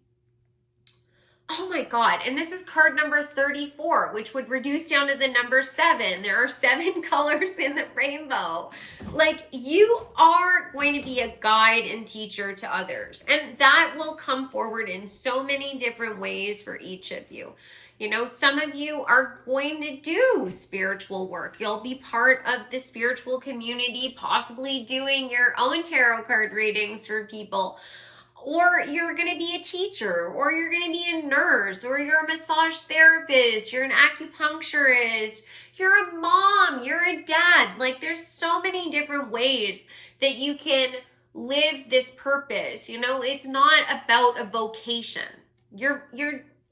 oh my God, and this is card number 34, which would reduce down to the number 7. There are 7 colors in the rainbow. Like, you are going to be a guide and teacher to others, and that will come forward in so many different ways for each of you. You know, some of you are going to do spiritual work. You'll be part of the spiritual community, possibly doing your own tarot card readings for people. Or you're going to be a teacher, or you're going to be a nurse, or you're a massage therapist, you're an acupuncturist, you're a mom, you're a dad. Like, there's so many different ways that you can live this purpose. You know, it's not about a vocation. Your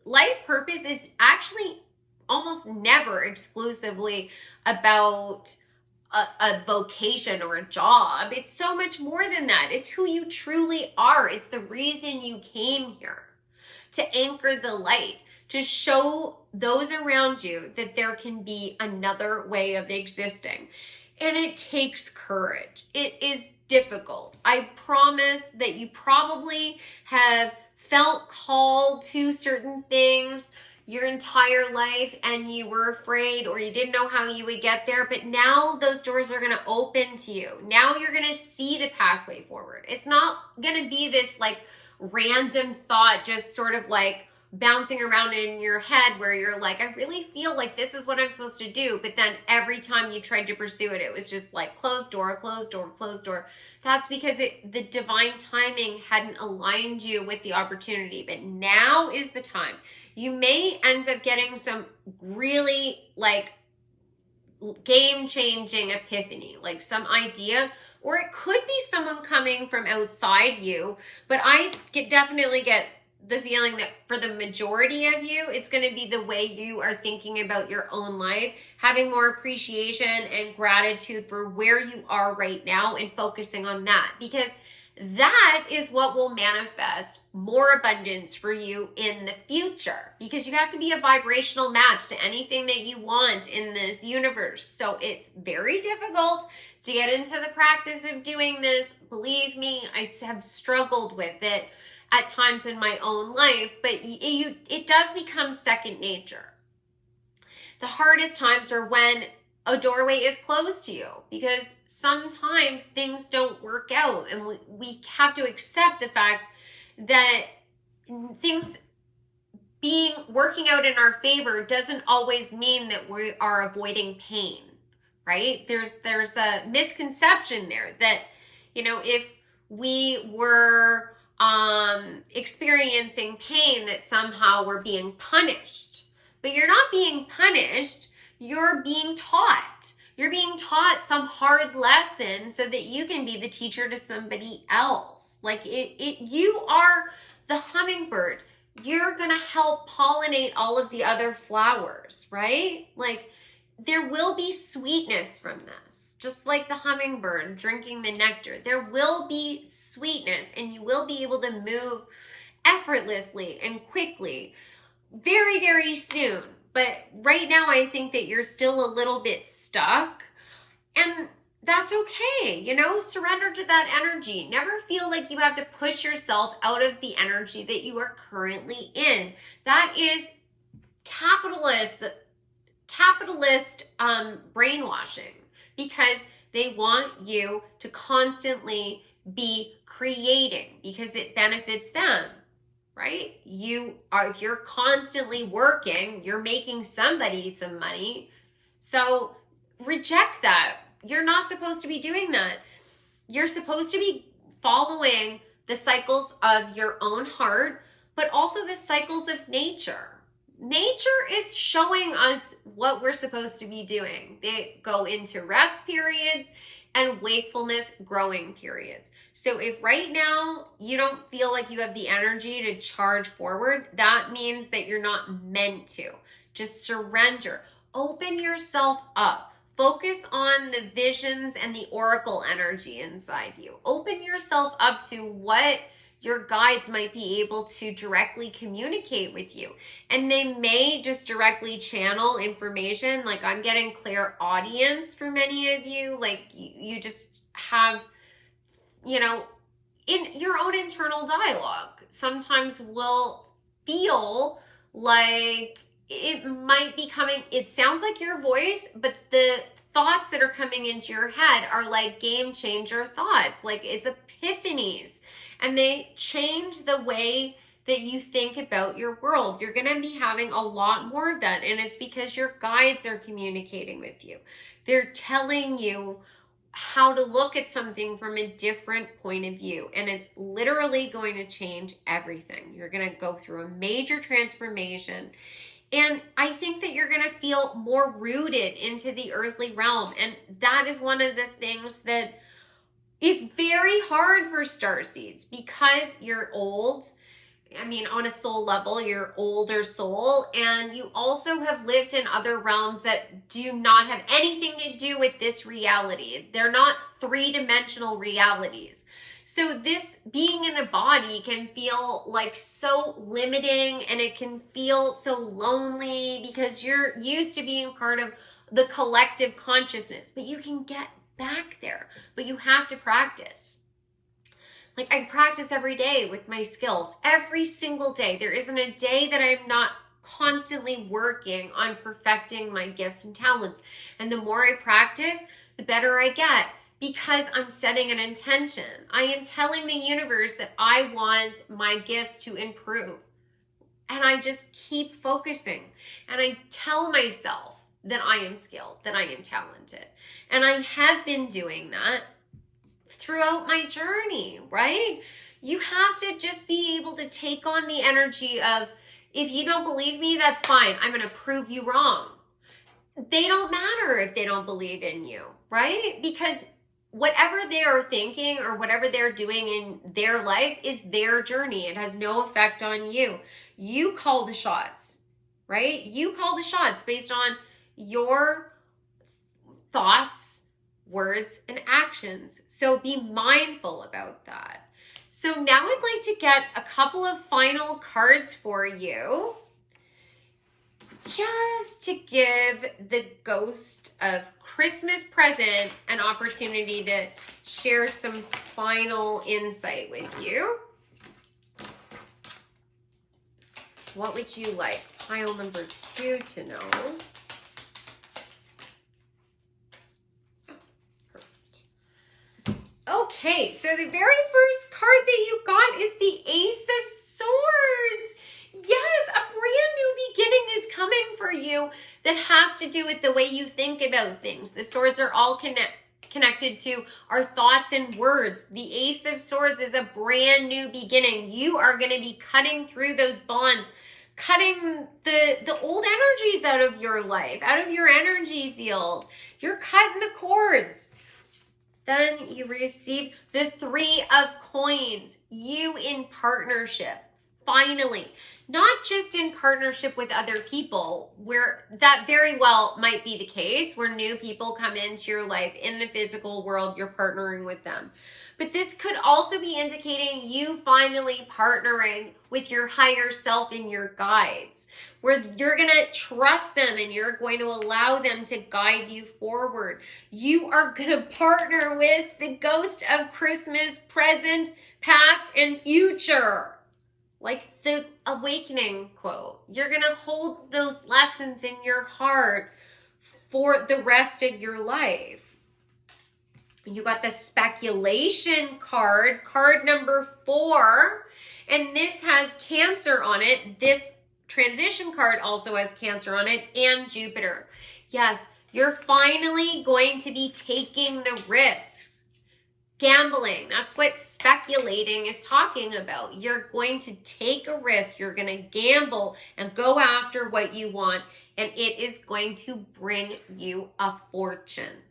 life purpose is actually almost never exclusively about a vocation or a job. It's so much more than that. It's who you truly are. It's the reason you came here, to anchor the light, to show those around you that there can be another way of existing. And it takes courage. It is difficult. I promise that you probably have felt called to certain things your entire life and you were afraid or you didn't know how you would get there, but now those doors are going to open to you. Now you're going to see the pathway forward. It's not going to be this like random thought just sort of like bouncing around in your head where you're like, I really feel like this is what I'm supposed to do, but then every time you tried to pursue it, it was just like closed door, closed door, closed door. That's because the divine timing hadn't aligned you with the opportunity, but now is the time. You may end up getting some really like game-changing epiphany, like some idea, or it could be someone coming from outside you, but I definitely get the feeling that for the majority of you, it's going to be the way you are thinking about your own life, having more appreciation and gratitude for where you are right now and focusing on that, because that is what will manifest more abundance for you in the future, because you have to be a vibrational match to anything that you want in this universe. So it's very difficult to get into the practice of doing this. Believe me, I have struggled with it at times in my own life, but it does become second nature. The hardest times are when a doorway is closed to you, because sometimes things don't work out, and we have to accept the fact that things working out in our favor doesn't always mean that we are avoiding pain, right? There's a misconception there that, you know, if we were experiencing pain, that somehow we're being punished. But you're not being punished, you're being taught. You're being taught some hard lesson so that you can be the teacher to somebody else. Like you are the hummingbird. You're gonna help pollinate all of the other flowers, right? Like, there will be sweetness from this. Just like the hummingbird drinking the nectar, there will be sweetness, and you will be able to move effortlessly and quickly very, very soon. But right now, I think that you're still a little bit stuck. And that's okay. You know, surrender to that energy. Never feel like you have to push yourself out of the energy that you are currently in. That is capitalist brainwashing, because they want you to constantly be creating because it benefits them, right? If you're constantly working, you're making somebody some money. So reject that. You're not supposed to be doing that. You're supposed to be following the cycles of your own heart, but also the cycles of nature. Nature is showing us what we're supposed to be doing. They go into rest periods and wakefulness growing periods. So if right now you don't feel like you have the energy to charge forward, that means that you're not meant to. Just surrender. Open yourself up. Focus on the visions and the oracle energy inside you. Open yourself up to what your guides might be able to directly communicate with you. And they may just directly channel information. Like, I'm getting clear audience for many of you. Like, you just have, you know, in your own internal dialogue, sometimes will feel like it might be coming, it sounds like your voice, but the thoughts that are coming into your head are like game changer thoughts, like it's epiphanies, and they change the way that you think about your world. You're going to be having a lot more of that, and it's because your guides are communicating with you. They're telling you how to look at something from a different point of view, and it's literally going to change everything. You're going to go through a major transformation, and I think that you're going to feel more rooted into the earthly realm, and that is one of the things that is very hard for starseeds, because you're old. I mean, on a soul level, you're older soul, and you also have lived in other realms that do not have anything to do with this reality. They're not three-dimensional realities. So this being in a body can feel like so limiting, and it can feel so lonely because you're used to being part of the collective consciousness. But you can get back there, but you have to practice. Like, I practice every day with my skills, every single day. There isn't a day that I'm not constantly working on perfecting my gifts and talents. And the more I practice, the better I get, because I'm setting an intention. I am telling the universe that I want my gifts to improve. And I just keep focusing. And I tell myself that I am skilled, that I am talented. And I have been doing that throughout my journey, right? You have to just be able to take on the energy of, if you don't believe me, that's fine. I'm going to prove you wrong. They don't matter if they don't believe in you, right? Because whatever they are thinking or whatever they're doing in their life is their journey. It has no effect on you. You call the shots, right? You call the shots based on your thoughts, words, and actions. So be mindful about that. So now I'd like to get a couple of final cards for you, just to give the ghost of Christmas present an opportunity to share some final insight with you. What would you like pile number 2 to know? Okay, so the very first card that you got is the Ace of Swords. Yes, a brand new beginning is coming for you that has to do with the way you think about things. The swords are all connected to our thoughts and words. The Ace of Swords is a brand new beginning. You are going to be cutting through those bonds, cutting the old energies out of your life, out of your energy field. You're cutting the cords. Then you receive the 3 of Coins, you in partnership. finally, not just in partnership with other people, where that very well might be the case, where new people come into your life in the physical world, you're partnering with them. But this could also be indicating you finally partnering with your higher self and your guides, where you're going to trust them and you're going to allow them to guide you forward. You are going to partner with the ghost of Christmas, present, past, and future. Like the Awakening quote. You're going to hold those lessons in your heart for the rest of your life. You got the speculation card, card number 4, and this has Cancer on it. This transition card also has Cancer on it and Jupiter. Yes, you're finally going to be taking the risks. Gambling, that's what speculating is talking about. You're going to take a risk. You're going to gamble and go after what you want, and it is going to bring you a fortune.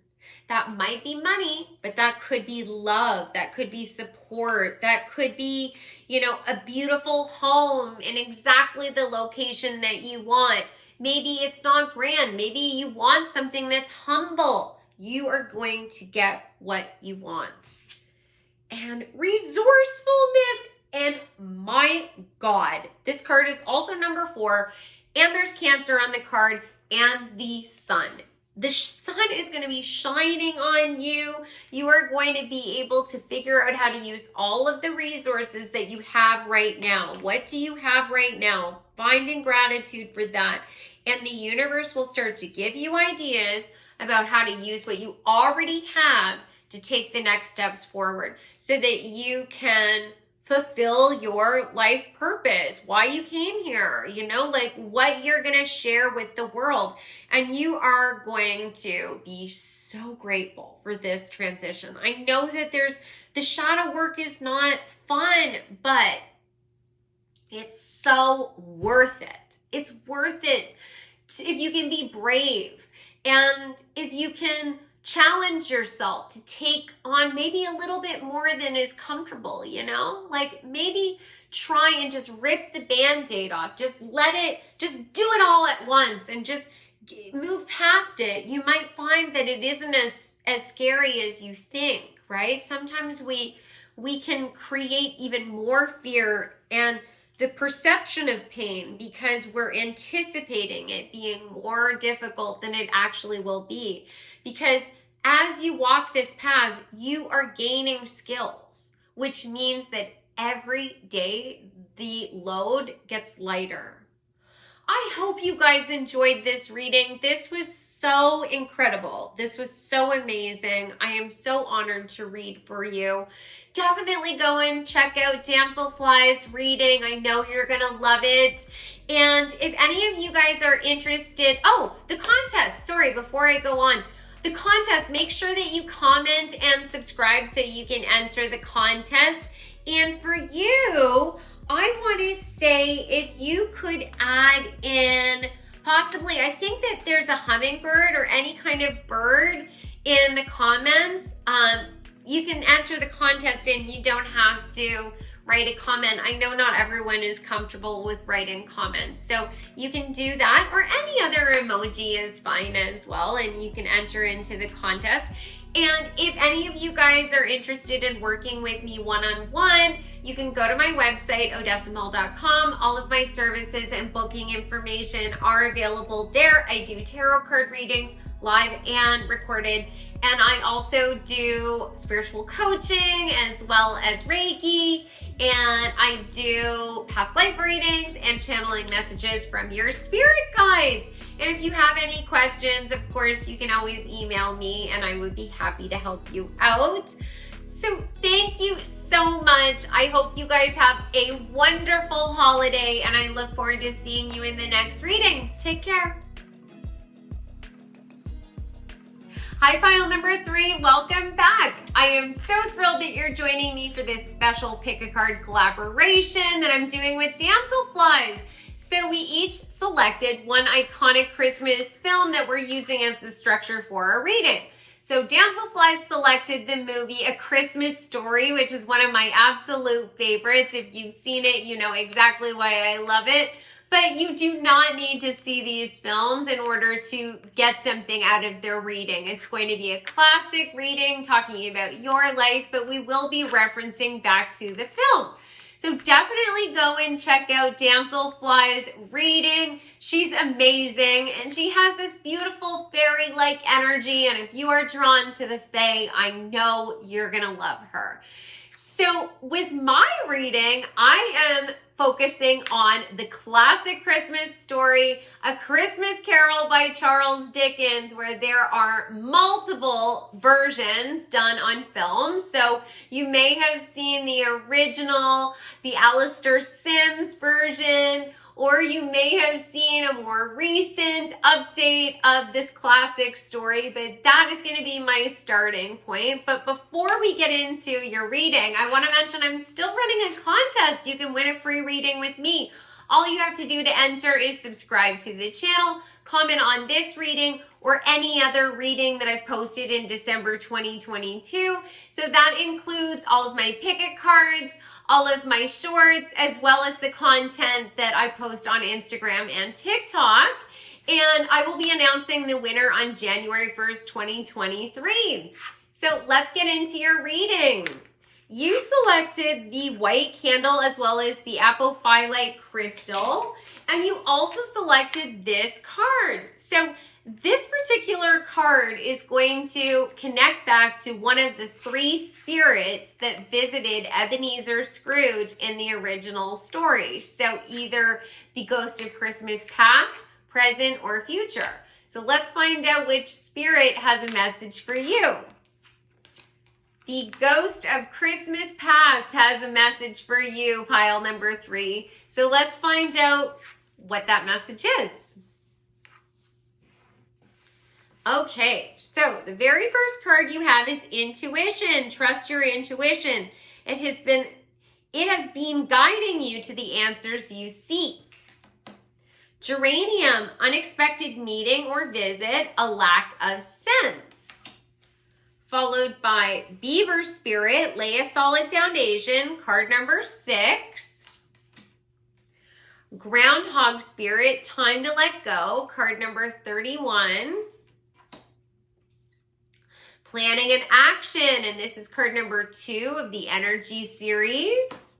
That might be money, but that could be love. That could be support. That could be, a beautiful home in exactly the location that you want. Maybe it's not grand. Maybe you want something that's humble. You are going to get what you want. And resourcefulness. And my God, this card is also number 4. And there's Cancer on the card and the Sun. The sun is going to be shining on you. You are going to be able to figure out how to use all of the resources that you have right now. What do you have right now? Finding gratitude for that. And the universe will start to give you ideas about how to use what you already have to take the next steps forward so that you can fulfill your life purpose, why you came here, like what you're going to share with the world. And you are going to be so grateful for this transition. I know that the shadow work is not fun, but it's so worth it. It's worth it if you can be brave and if you can challenge yourself to take on maybe a little bit more than is comfortable, like maybe try and just rip the Band-Aid off. Just do it all at once and just move past it. You might find that it isn't as scary as you think, right? Sometimes we can create even more fear and the perception of pain because we're anticipating it being more difficult than it actually will be. Because as you walk this path, you are gaining skills, which means that every day the load gets lighter. I hope you guys enjoyed this reading. This was so incredible. This was so amazing. I am so honored to read for you. Definitely go and check out Damselfly's reading. I know you're going to love it. And if any of you guys are interested, the contest, sorry, before I go on, the contest, make sure that you comment and subscribe so you can enter the contest. And for you, I want to say if you could add in possibly, I think that there's a hummingbird or any kind of bird in the comments. You can enter the contest and you don't have to write a comment. I know not everyone is comfortable with writing comments, so you can do that, or any other emoji is fine as well, and you can enter into the contest. And if any of you guys are interested in working with me one-on-one, you can go to my website, odessamall.com. All of my services and booking information are available there. I do tarot card readings, live and recorded. And I also do spiritual coaching as well as Reiki. And I do past life readings and channeling messages from your spirit guides. And if you have any questions, of course, you can always email me and I would be happy to help you out. So thank you so much. I hope you guys have a wonderful holiday and I look forward to seeing you in the next reading. Take care. Hi, file number 3, welcome back. I am so thrilled that you're joining me for this special pick a card collaboration that I'm doing with Damselflies. So we each selected one iconic Christmas film that we're using as the structure for our reading. So Damselflies selected the movie A Christmas Story, which is one of my absolute favorites. If you've seen it, you know exactly why I love it. But you do not need to see these films in order to get something out of their reading. It's going to be a classic reading talking about your life, but we will be referencing back to the films. So definitely go and check out Damselfly's reading. She's amazing, and she has this beautiful fairy-like energy, and if you are drawn to the Fae, I know you're gonna love her. So with my reading, I am focusing on the classic Christmas story, A Christmas Carol by Charles Dickens, where there are multiple versions done on film. So you may have seen the original, the Alistair Sims version, or you may have seen a more recent update of this classic story, but that is going to be my starting point. But before we get into your reading, I want to mention I'm still running a contest. You can win a free reading with me. All you have to do to enter is subscribe to the channel, comment on this reading, or any other reading that I've posted in December 2022. So that includes all of my picket cards, all of my shorts, as well as the content that I post on Instagram and TikTok. And I will be announcing the winner on January 1st, 2023. So let's get into your reading. You selected the white candle as well as the apophyllite crystal, and you also selected this card. So this particular card is going to connect back to one of the three spirits that visited Ebenezer Scrooge in the original story. So either the ghost of Christmas past, present, or future. So let's find out which spirit has a message for you. The ghost of Christmas past has a message for you, pile number 3. So let's find out what that message is. Okay, so the very first card you have is intuition. Trust your intuition. It has been guiding you to the answers you seek. Geranium, unexpected meeting or visit, a lack of sense. Followed by beaver spirit, lay a solid foundation, card number 6. Groundhog spirit, time to let go, card number 31. Planning and action, and this is card number 2 of the energy series.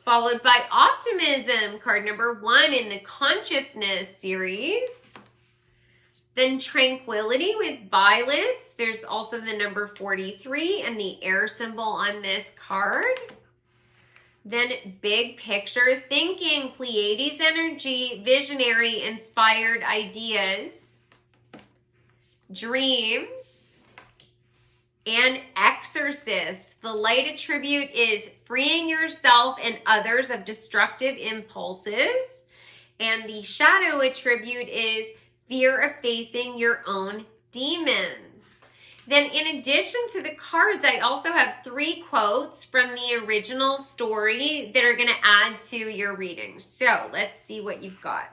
Followed by optimism, card number 1 in the consciousness series. Then tranquility with violets. There's also the number 43 and the air symbol on this card. Then big picture thinking, Pleiades energy, visionary, inspired ideas. Dreams. And exorcist. The light attribute is freeing yourself and others of destructive impulses. And the shadow attribute is fear of facing your own demons. Then in addition to the cards, I also have 3 quotes from the original story that are going to add to your reading. So let's see what you've got.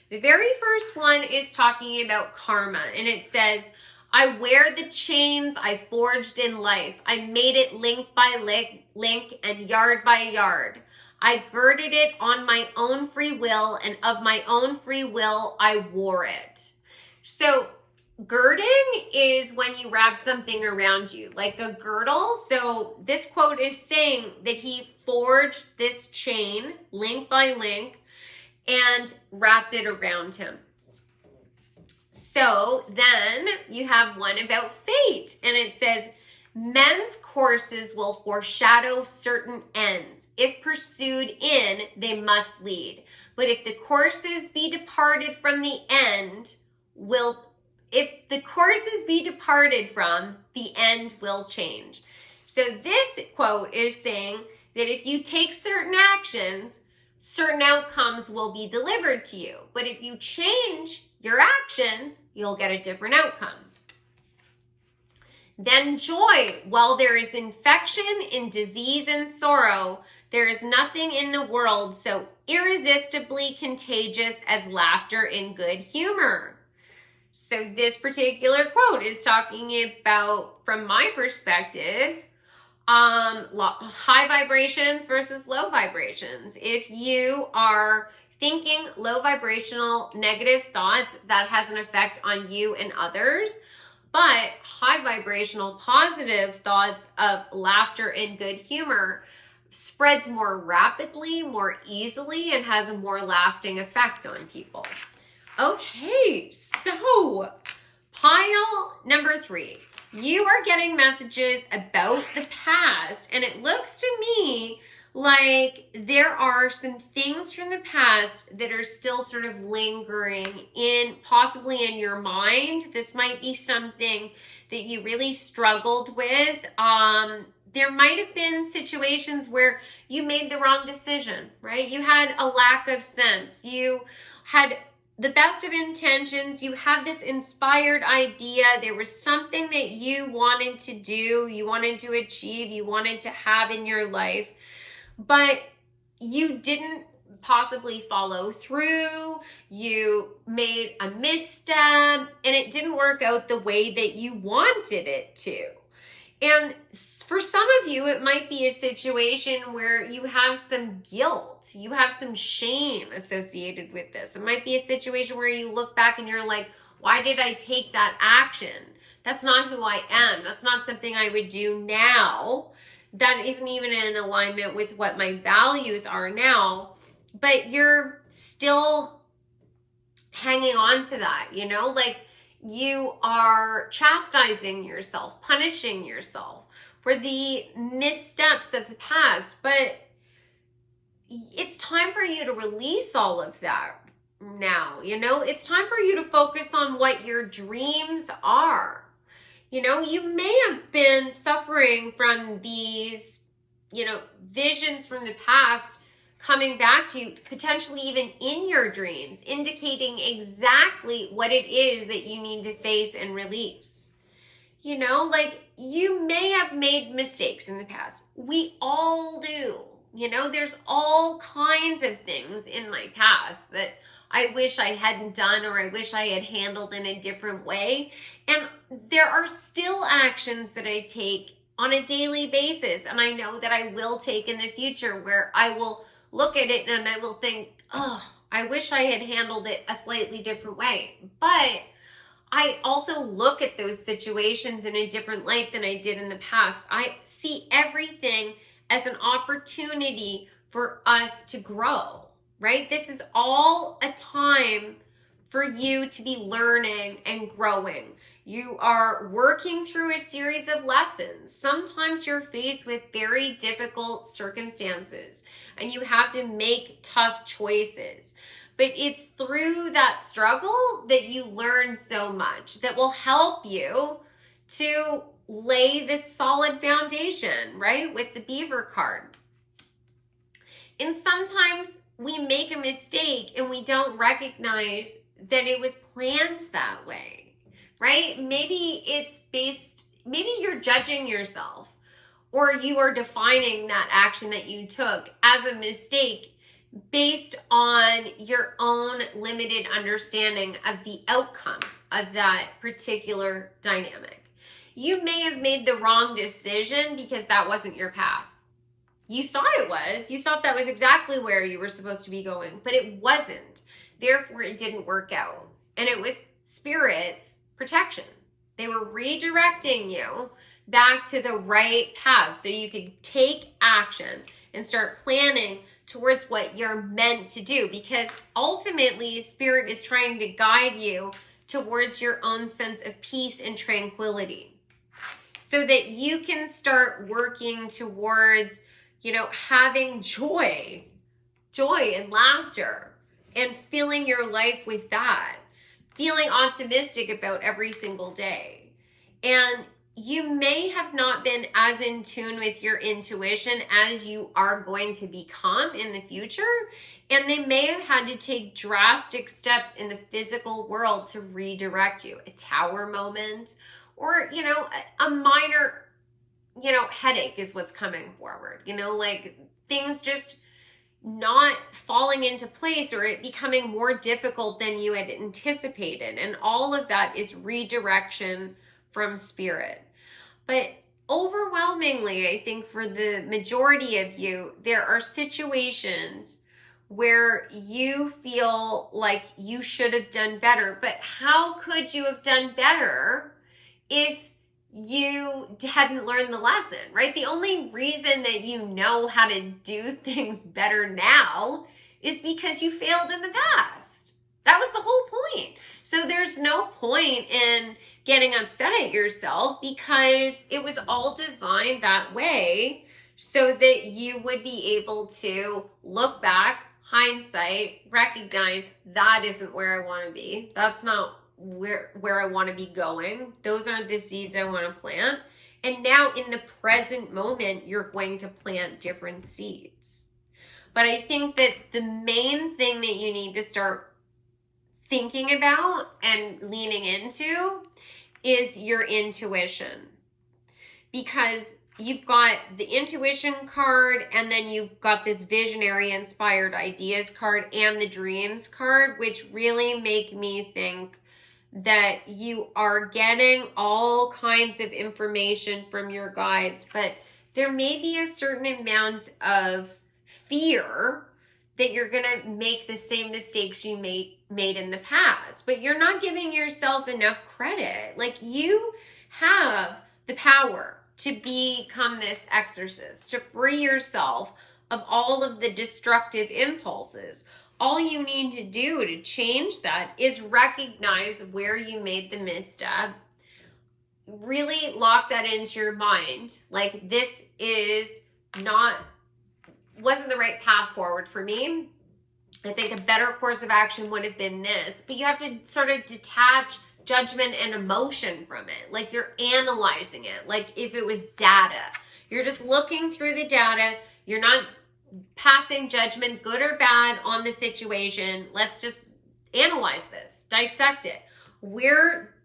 The very first one is talking about karma, and it says, I wear the chains I forged in life. I made it link by link and yard by yard. I girded it on my own free will, and of my own free will, I wore it. So girding is when you wrap something around you, like a girdle. So this quote is saying that he forged this chain, link by link, and wrapped it around him. So then you have one about fate, and it says, men's courses will foreshadow certain ends. If pursued in, they must lead. But if the courses be departed from, the end will change. So this quote is saying that if you take certain actions, certain outcomes will be delivered to you. But if you change your actions, you'll get a different outcome. Then joy. While there is infection in disease and sorrow, there is nothing in the world so irresistibly contagious as laughter and good humor. So this particular quote is talking about, from my perspective, high vibrations versus low vibrations. If you are thinking low vibrational negative thoughts, that has an effect on you and others. But high vibrational positive thoughts of laughter and good humor spreads more rapidly, more easily, and has a more lasting effect on people. Okay, so pile number 3. You are getting messages about the past, and it looks to me like there are some things from the past that are still sort of lingering possibly in your mind. This might be something that you really struggled with. There might have been situations where you made the wrong decision, right? You had a lack of sense. You had the best of intentions. You had this inspired idea. There was something that you wanted to do, you wanted to achieve, you wanted to have in your life, but you didn't possibly follow through. You made a misstep and it didn't work out the way that you wanted it to. And for some of you, it might be a situation where you have some guilt, you have some shame associated with this. It might be a situation where you look back and you're like, why did I take that action? That's not who I am. That's not something I would do now. That isn't even in alignment with what my values are now. But you're still hanging on to that, like you are chastising yourself, punishing yourself for the missteps of the past. But it's time for you to release all of that now. It's time for you to focus on what your dreams are. You may have been suffering from these, visions from the past coming back to you, potentially even in your dreams, indicating exactly what it is that you need to face and release. You may have made mistakes in the past. We all do. There's all kinds of things in my past that I wish I hadn't done, or I wish I had handled in a different way. And there are still actions that I take on a daily basis, and I know that I will take in the future, where I will look at it and I will think, oh, I wish I had handled it a slightly different way. But I also look at those situations in a different light than I did in the past. I see everything as an opportunity for us to grow, right? This is all a time for you to be learning and growing. You are working through a series of lessons. Sometimes you're faced with very difficult circumstances and you have to make tough choices. But it's through that struggle that you learn so much that will help you to lay this solid foundation, right? With the beaver card. And sometimes we make a mistake and we don't recognize that it was planned that way, right? Maybe you're judging yourself, or you are defining that action that you took as a mistake based on your own limited understanding of the outcome of that particular dynamic. You may have made the wrong decision because that wasn't your path. You thought it was. You thought that was exactly where you were supposed to be going, but it wasn't. Therefore, it didn't work out. And it was Spirit's protection. They were redirecting you back to the right path so you could take action and start planning towards what you're meant to do, because ultimately Spirit is trying to guide you towards your own sense of peace and tranquility so that you can start working towards, having joy and laughter and filling your life with that, feeling optimistic about every single day. And you may have not been as in tune with your intuition as you are going to become in the future. And they may have had to take drastic steps in the physical world to redirect you. A tower moment, or, a minor, headache is what's coming forward. Things just, not falling into place or it becoming more difficult than you had anticipated. And all of that is redirection from spirit. But overwhelmingly, I think for the majority of you, there are situations where you feel like you should have done better. But how could you have done better if you hadn't learned the lesson, right? The only reason that you know how to do things better now is because you failed in the past. That was the whole point. So there's no point in getting upset at yourself because it was all designed that way so that you would be able to look back, hindsight, recognize that isn't where I want to be. That's not where I want to be going. Those aren't the seeds I want to plant. And now in the present moment, you're going to plant different seeds. But I think that the main thing that you need to start thinking about and leaning into is your intuition. Because you've got the intuition card, and then you've got this visionary inspired ideas card and the dreams card, which really make me think that you are getting all kinds of information from your guides, but there may be a certain amount of fear that you're going to make the same mistakes you made in the past, but you're not giving yourself enough credit. Like, you have the power to become this exorcist, to free yourself of all of the destructive impulses. All you need to do to change that is recognize where you made the misstep. Really lock that into your mind. Like, this wasn't the right path forward for me. I think a better course of action would have been this. But you have to sort of detach judgment and emotion from it. Like, you're analyzing it. Like if it was data. You're just looking through the data. You're not passing judgment, good or bad, on the situation. Let's just analyze this, dissect it. Where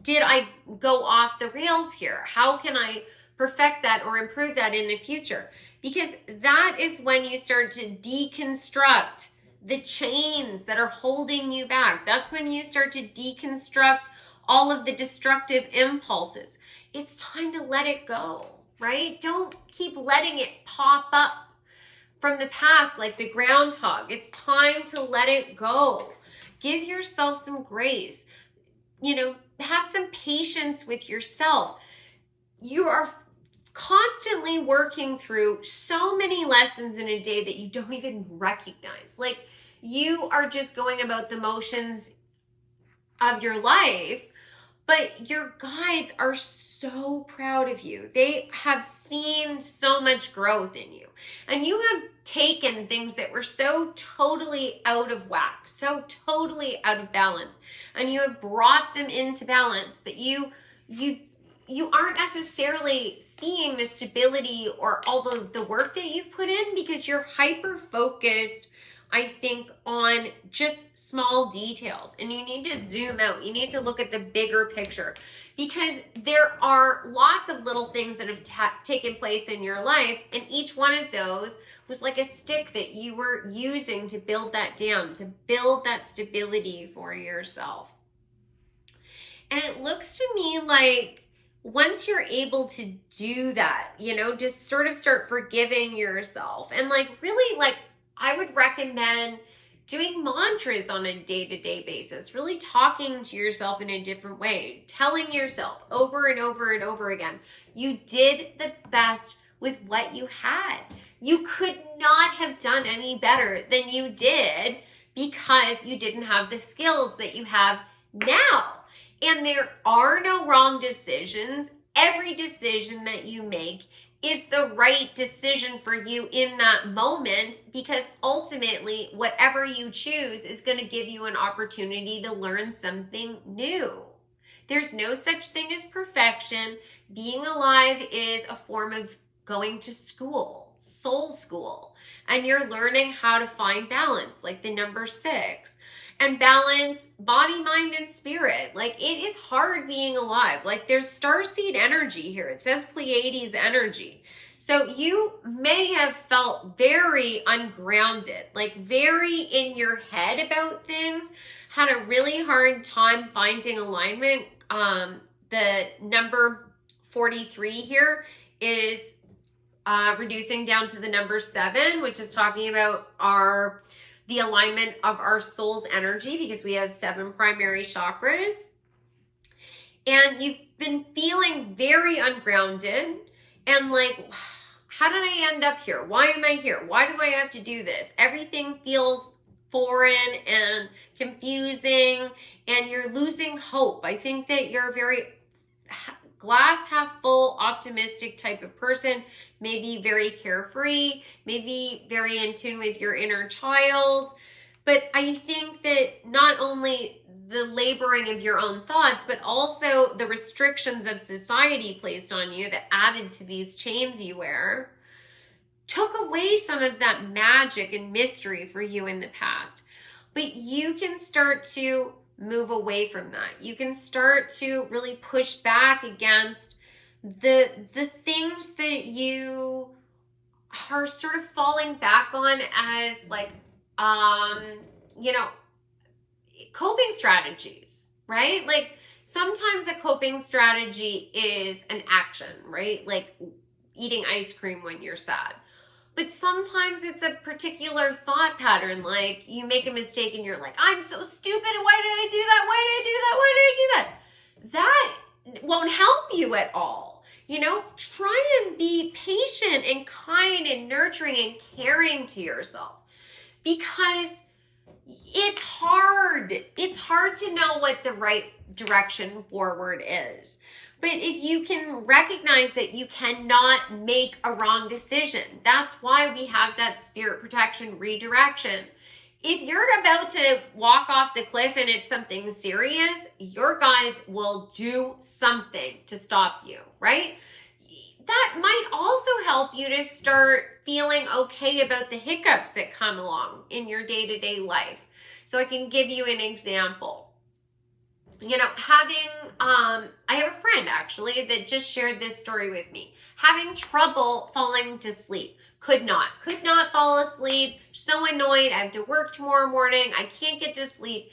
did I go off the rails here? How can I perfect that or improve that in the future? Because that is when you start to deconstruct the chains that are holding you back. That's when you start to deconstruct all of the destructive impulses. It's time to let it go, right? Don't keep letting it pop up from the past like the groundhog. It's time to let it go. Give yourself some grace. Have some patience with yourself. You are constantly working through so many lessons in a day that you don't even recognize. Like, you are just going about the motions of your life, but your guides are so proud of you. They have seen so much growth in you. And you have taken things that were so totally out of whack, so totally out of balance, and you have brought them into balance, but you aren't necessarily seeing the stability or all the work that you've put in because you're hyper focused, I think, on just small details. And you need to zoom out. You need to look at the bigger picture, because there are lots of little things that have taken place in your life, and each one of those was like a stick that you were using to build that dam, to build that stability for yourself. And it looks to me like once you're able to do that, just sort of start forgiving yourself. And really, I would recommend doing mantras on a day-to-day basis, really talking to yourself in a different way, telling yourself over and over and over again, you did the best with what you had. You could not have done any better than you did because you didn't have the skills that you have now. And there are no wrong decisions. Every decision that you make is the right decision for you in that moment, because ultimately whatever you choose is going to give you an opportunity to learn something new. There's no such thing as perfection. Being alive is a form of going to school, soul school, and you're learning how to find balance, like the number 6. And balance body, mind, and spirit. It is hard being alive. There's starseed energy here. It says Pleiades energy. So you may have felt very ungrounded, like very in your head about things, had a really hard time finding alignment. The number 43 here is reducing down to the number 7, which is talking about the alignment of our soul's energy, because we have 7 primary chakras. And you've been feeling very ungrounded and like, how did I end up here? Why am I here? Why do I have to do this? Everything feels foreign and confusing, and you're losing hope. I think that you're a very glass half full, optimistic type of person, maybe very carefree, maybe very in tune with your inner child. But I think that not only the laboring of your own thoughts, but also the restrictions of society placed on you that added to these chains you wear, took away some of that magic and mystery for you in the past. But you can start to move away from that. You can start to really push back against the things that you are sort of falling back on as like, coping strategies, right? Like sometimes a coping strategy is an action, right? Like eating ice cream when you're sad. But sometimes it's a particular thought pattern, like you make a mistake and you're like, I'm so stupid, why did I do that? Why did I do that? Why did I do that? That won't help you at all. Try and be patient and kind and nurturing and caring to yourself, because it's hard. It's hard to know what the right direction forward is. But if you can recognize that you cannot make a wrong decision, that's why we have that spirit protection redirection. If you're about to walk off the cliff and it's something serious, your guides will do something to stop you, right? That might also help you to start feeling okay about the hiccups that come along in your day-to-day life. So I can give you an example. I have a friend actually that just shared this story with me. Having trouble falling to sleep. Could not fall asleep. So annoyed. I have to work tomorrow morning. I can't get to sleep.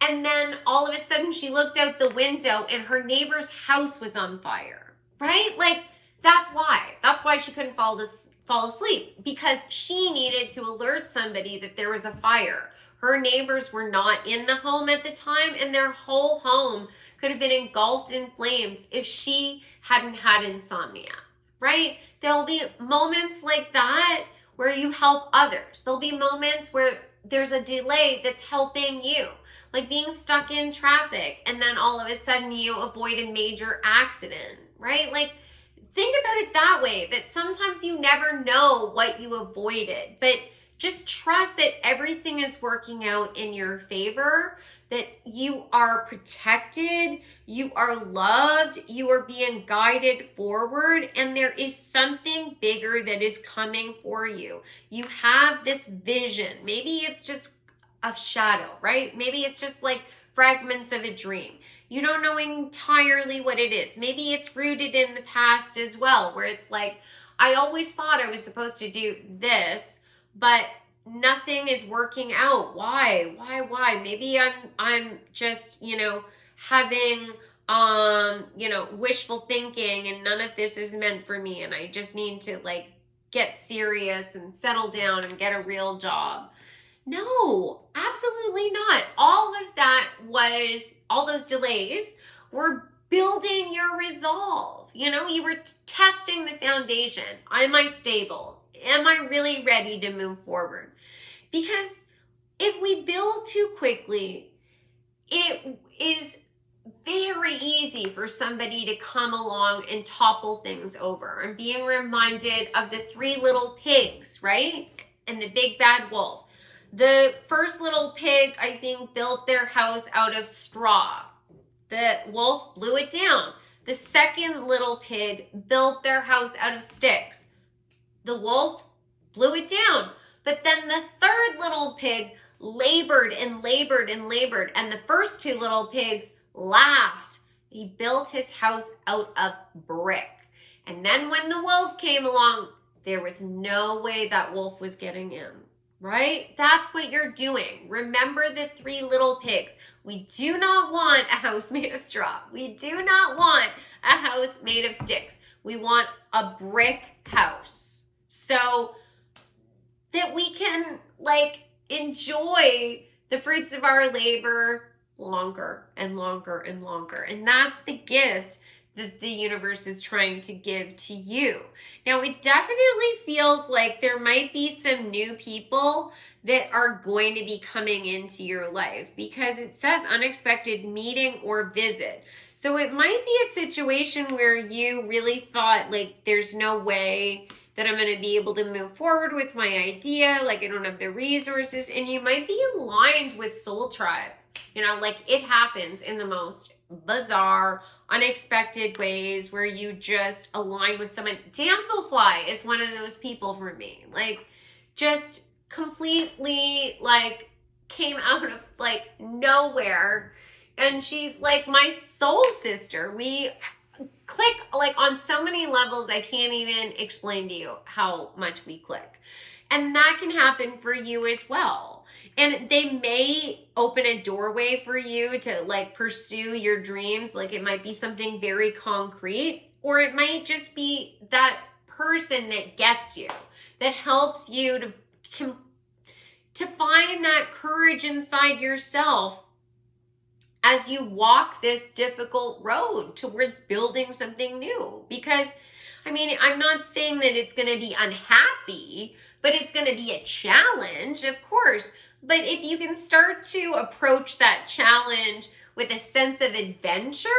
And then all of a sudden she looked out the window and her neighbor's house was on fire, right? Like that's why she couldn't fall asleep, because she needed to alert somebody that there was a fire. Her neighbors were not in the home at the time, and their whole home could have been engulfed in flames if she hadn't had insomnia, right? There'll be moments like that where you help others. There'll be moments where there's a delay that's helping you, like being stuck in traffic, and then all of a sudden you avoid a major accident, right? Like, think about it that way, that sometimes you never know what you avoided, but just trust that everything is working out in your favor, that you are protected, you are loved, you are being guided forward, and there is something bigger that is coming for you. You have this vision. Maybe it's just a shadow, right? Maybe it's just like fragments of a dream. You don't know entirely what it is. Maybe it's rooted in the past as well, where it's like, I always thought I was supposed to do this, but nothing is working out. Why? Maybe I'm just, having, wishful thinking, and none of this is meant for me, and I just need to like get serious and settle down and get a real job. No, absolutely not. All those delays were building your resolve. You were testing the foundation. Am I stable? Am I really ready to move forward? Because if we build too quickly, it is very easy for somebody to come along and topple things over. I'm being reminded of the 3 little pigs, right? And the big bad wolf. The first little pig, I think, built their house out of straw. The wolf blew it down. The second little pig built their house out of sticks. The wolf blew it down. But then the third little pig labored and labored and labored, and the first 2 little pigs laughed. He built his house out of brick. And then when the wolf came along, there was no way that wolf was getting in, right? That's what you're doing. Remember the 3 little pigs. We do not want a house made of straw. We do not want a house made of sticks. We want a brick house so that we can enjoy the fruits of our labor longer and longer and longer. And that's the gift that the universe is trying to give to you. Now, it definitely feels like there might be some new people that are going to be coming into your life because it says unexpected meeting or visit. So it might be a situation where you really thought there's no way that I'm going to be able to move forward with my idea. I don't have the resources. And you might be aligned with Soul Tribe. It happens in the most bizarre, unexpected ways where you just align with someone. Damselfly is one of those people for me. Just completely, came out of, nowhere. And she's, my soul sister. We click on so many levels I can't even explain to you how much we click. And that can happen for you as well. And they may open a doorway for you to pursue your dreams. It might be something very concrete, or it might just be that person that gets you, that helps you to find that courage inside yourself as you walk this difficult road towards building something new. Because, I'm not saying that it's going to be unhappy, but it's going to be a challenge, of course. But if you can start to approach that challenge with a sense of adventure,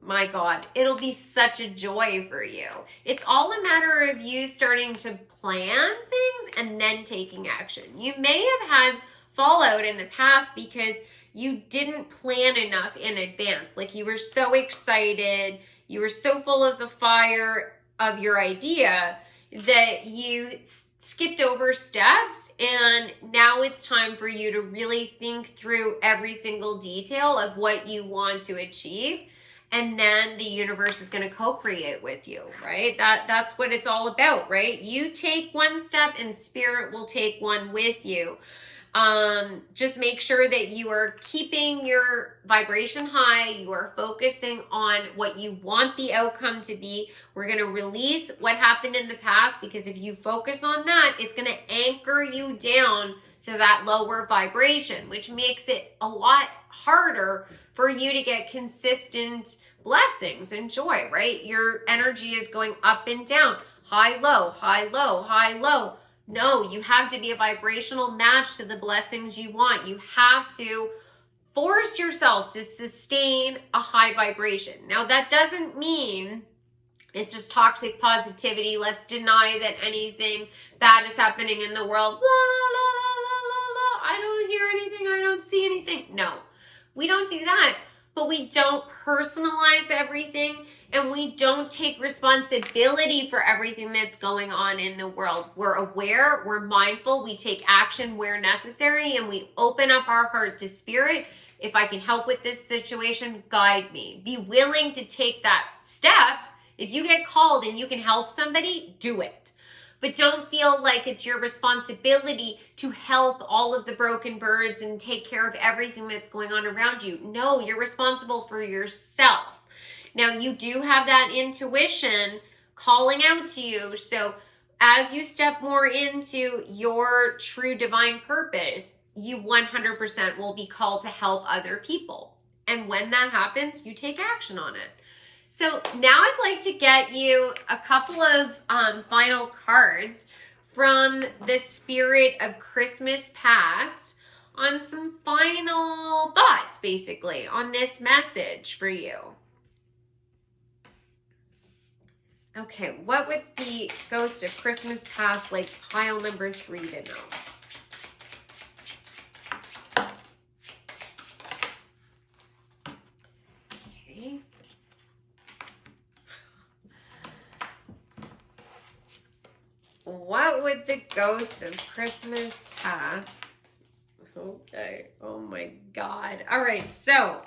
my God, it'll be such a joy for you. It's all a matter of you starting to plan things and then taking action. You may have had fallout in the past because you didn't plan enough in advance. You were so excited, you were so full of the fire of your idea that you skipped over steps, and now it's time for you to really think through every single detail of what you want to achieve, and then the universe is going to co-create with you, right? That's what it's all about, right? You take one step and spirit will take one with you. Just make sure that you are keeping your vibration high. You are focusing on what you want the outcome to be. We're going to release what happened in the past, because if you focus on that, it's going to anchor you down to that lower vibration, which makes it a lot harder for you to get consistent blessings and joy, right? Your energy is going up and down, high, low, high, low, high, low. No, you have to be a vibrational match to the blessings you want. You have to force yourself to sustain a high vibration. Now, that doesn't mean it's just toxic positivity. Let's deny that anything bad is happening in the world. La, la, la, la, la, la. I don't hear anything. I don't see anything. No, we don't do that. But we don't personalize everything, and we don't take responsibility for everything that's going on in the world. We're aware, we're mindful, we take action where necessary, and we open up our heart to spirit. If I can help with this situation, guide me. Be willing to take that step. If you get called and you can help somebody, do it. But don't feel like it's your responsibility to help all of the broken birds and take care of everything that's going on around you. No, you're responsible for yourself. Now, you do have that intuition calling out to you. So as you step more into your true divine purpose, you 100% will be called to help other people. And when that happens, you take action on it. So now I'd like to get you a couple of final cards from the spirit of Christmas past on some final thoughts, basically, on this message for you. Okay, what would the ghost of Christmas past, pile number 3 to know? Okay. What would the ghost of Christmas past? Okay. Oh my God. All right. So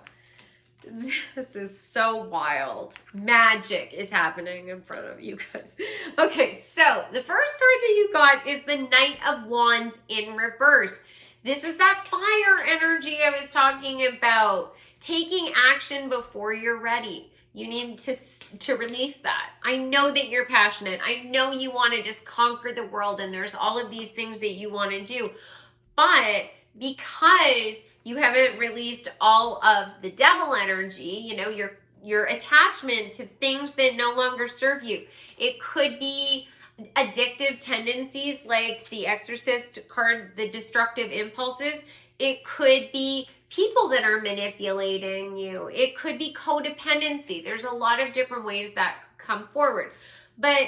This is so wild. Magic is happening in front of you guys. Okay, so the first card that you got is the Knight of Wands in reverse. This is that fire energy I was talking about. Taking action before you're ready. You need to release that. I know that you're passionate. I know you want to just conquer the world and there's all of these things that you want to do. But because you haven't released all of the devil energy, you know, your attachment to things that no longer serve you. It could be addictive tendencies like the Exorcist card, the destructive impulses. It could be people that are manipulating you. It could be codependency. There's a lot of different ways that come forward. But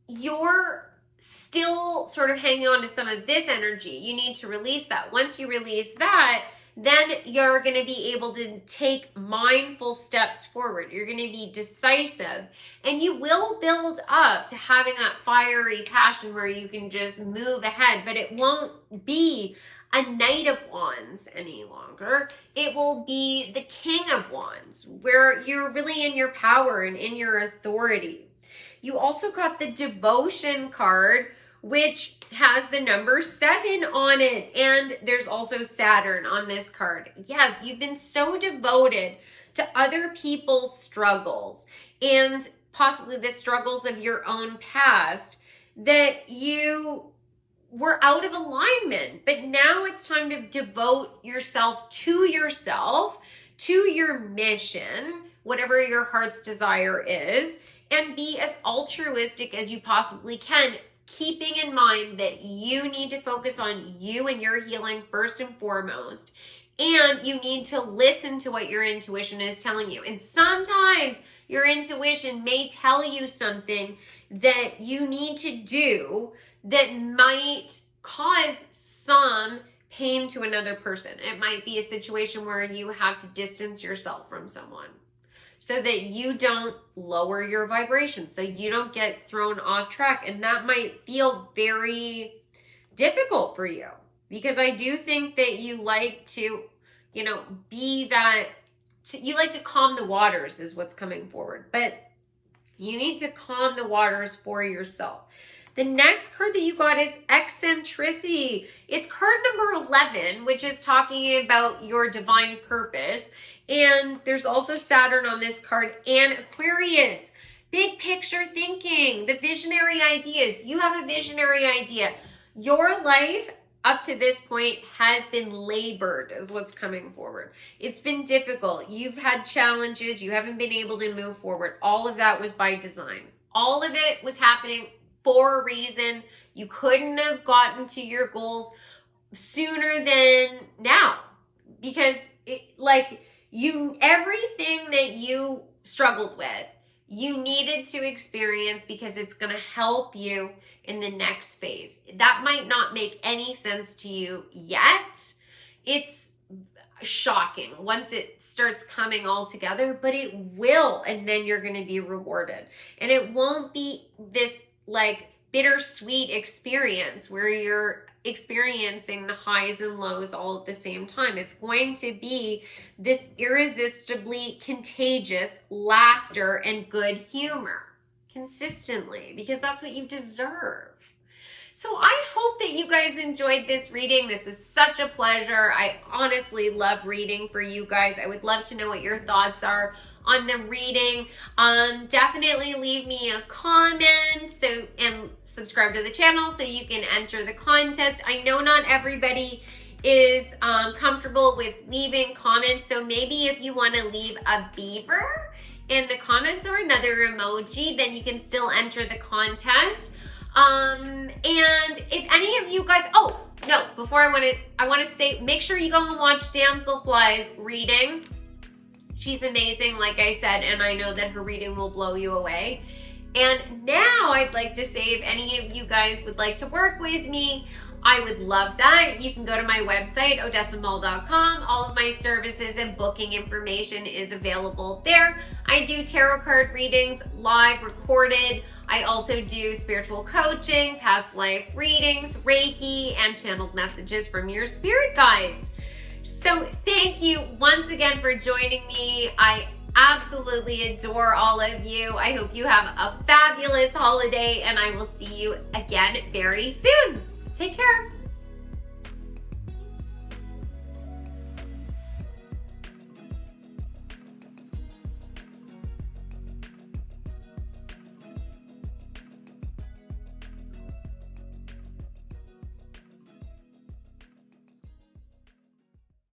you're still sort of hanging on to some of this energy. You need to release that. Once you release that, then you're going to be able to take mindful steps forward. You're going to be decisive, and you will build up to having that fiery passion where you can just move ahead, but it won't be a Knight of Wands any longer. It will be the King of Wands, where you're really in your power and in your authority. You also got the Devotion card, which has the number 7 on it. And there's also Saturn on this card. Yes, you've been so devoted to other people's struggles and possibly the struggles of your own past that you were out of alignment. But now it's time to devote yourself, to your mission, whatever your heart's desire is, and be as altruistic as you possibly can, keeping in mind that you need to focus on you and your healing first and foremost. And you need to listen to what your intuition is telling you. And sometimes your intuition may tell you something that you need to do that might cause some pain to another person. It might be a situation where you have to distance yourself from someone so that you don't lower your vibration, so you don't get thrown off track. And that might feel very difficult for you, because I do think that you like to, you know, be that, you like to calm the waters is what's coming forward, but you need to calm the waters for yourself. The next card that you got is Eccentricity. It's card number 11, which is talking about your divine purpose. And there's also Saturn on this card and Aquarius. Big picture thinking, the visionary ideas. You have a visionary idea. Your life up to this point has been labored, is what's coming forward. It's been difficult. You've had challenges. You haven't been able to move forward. All of that was by design. All of it was happening for a reason. You couldn't have gotten to your goals sooner than now, because everything that you struggled with, you needed to experience, because it's going to help you in the next phase. That might not make any sense to you yet. It's shocking once it starts coming all together, but it will, and then you're going to be rewarded. And it won't be this like bittersweet experience where you're experiencing the highs and lows all at the same time. It's going to be this irresistibly contagious laughter and good humor consistently, because that's what you deserve. So I hope that you guys enjoyed this reading. This was such a pleasure. I honestly love reading for you guys. I would love to know what your thoughts are on the reading. Definitely leave me a comment and subscribe to the channel so you can enter the contest. I know not everybody is comfortable with leaving comments, so maybe if you want to leave a beaver in the comments or another emoji, then you can still enter the contest. And if any of you guys, before I want to say, make sure you go and watch Damselfly's reading. She's amazing, like I said, and I know that her reading will blow you away. And now I'd like to say, if any of you guys would like to work with me, I would love that. You can go to my website, odessamall.com. All of my services and booking information is available there. I do tarot card readings, live, recorded. I also do spiritual coaching, past life readings, Reiki, and channeled messages from your spirit guides. So thank you once again for joining me. I absolutely adore all of you. I hope you have a fabulous holiday, and I will see you again very soon. Take care.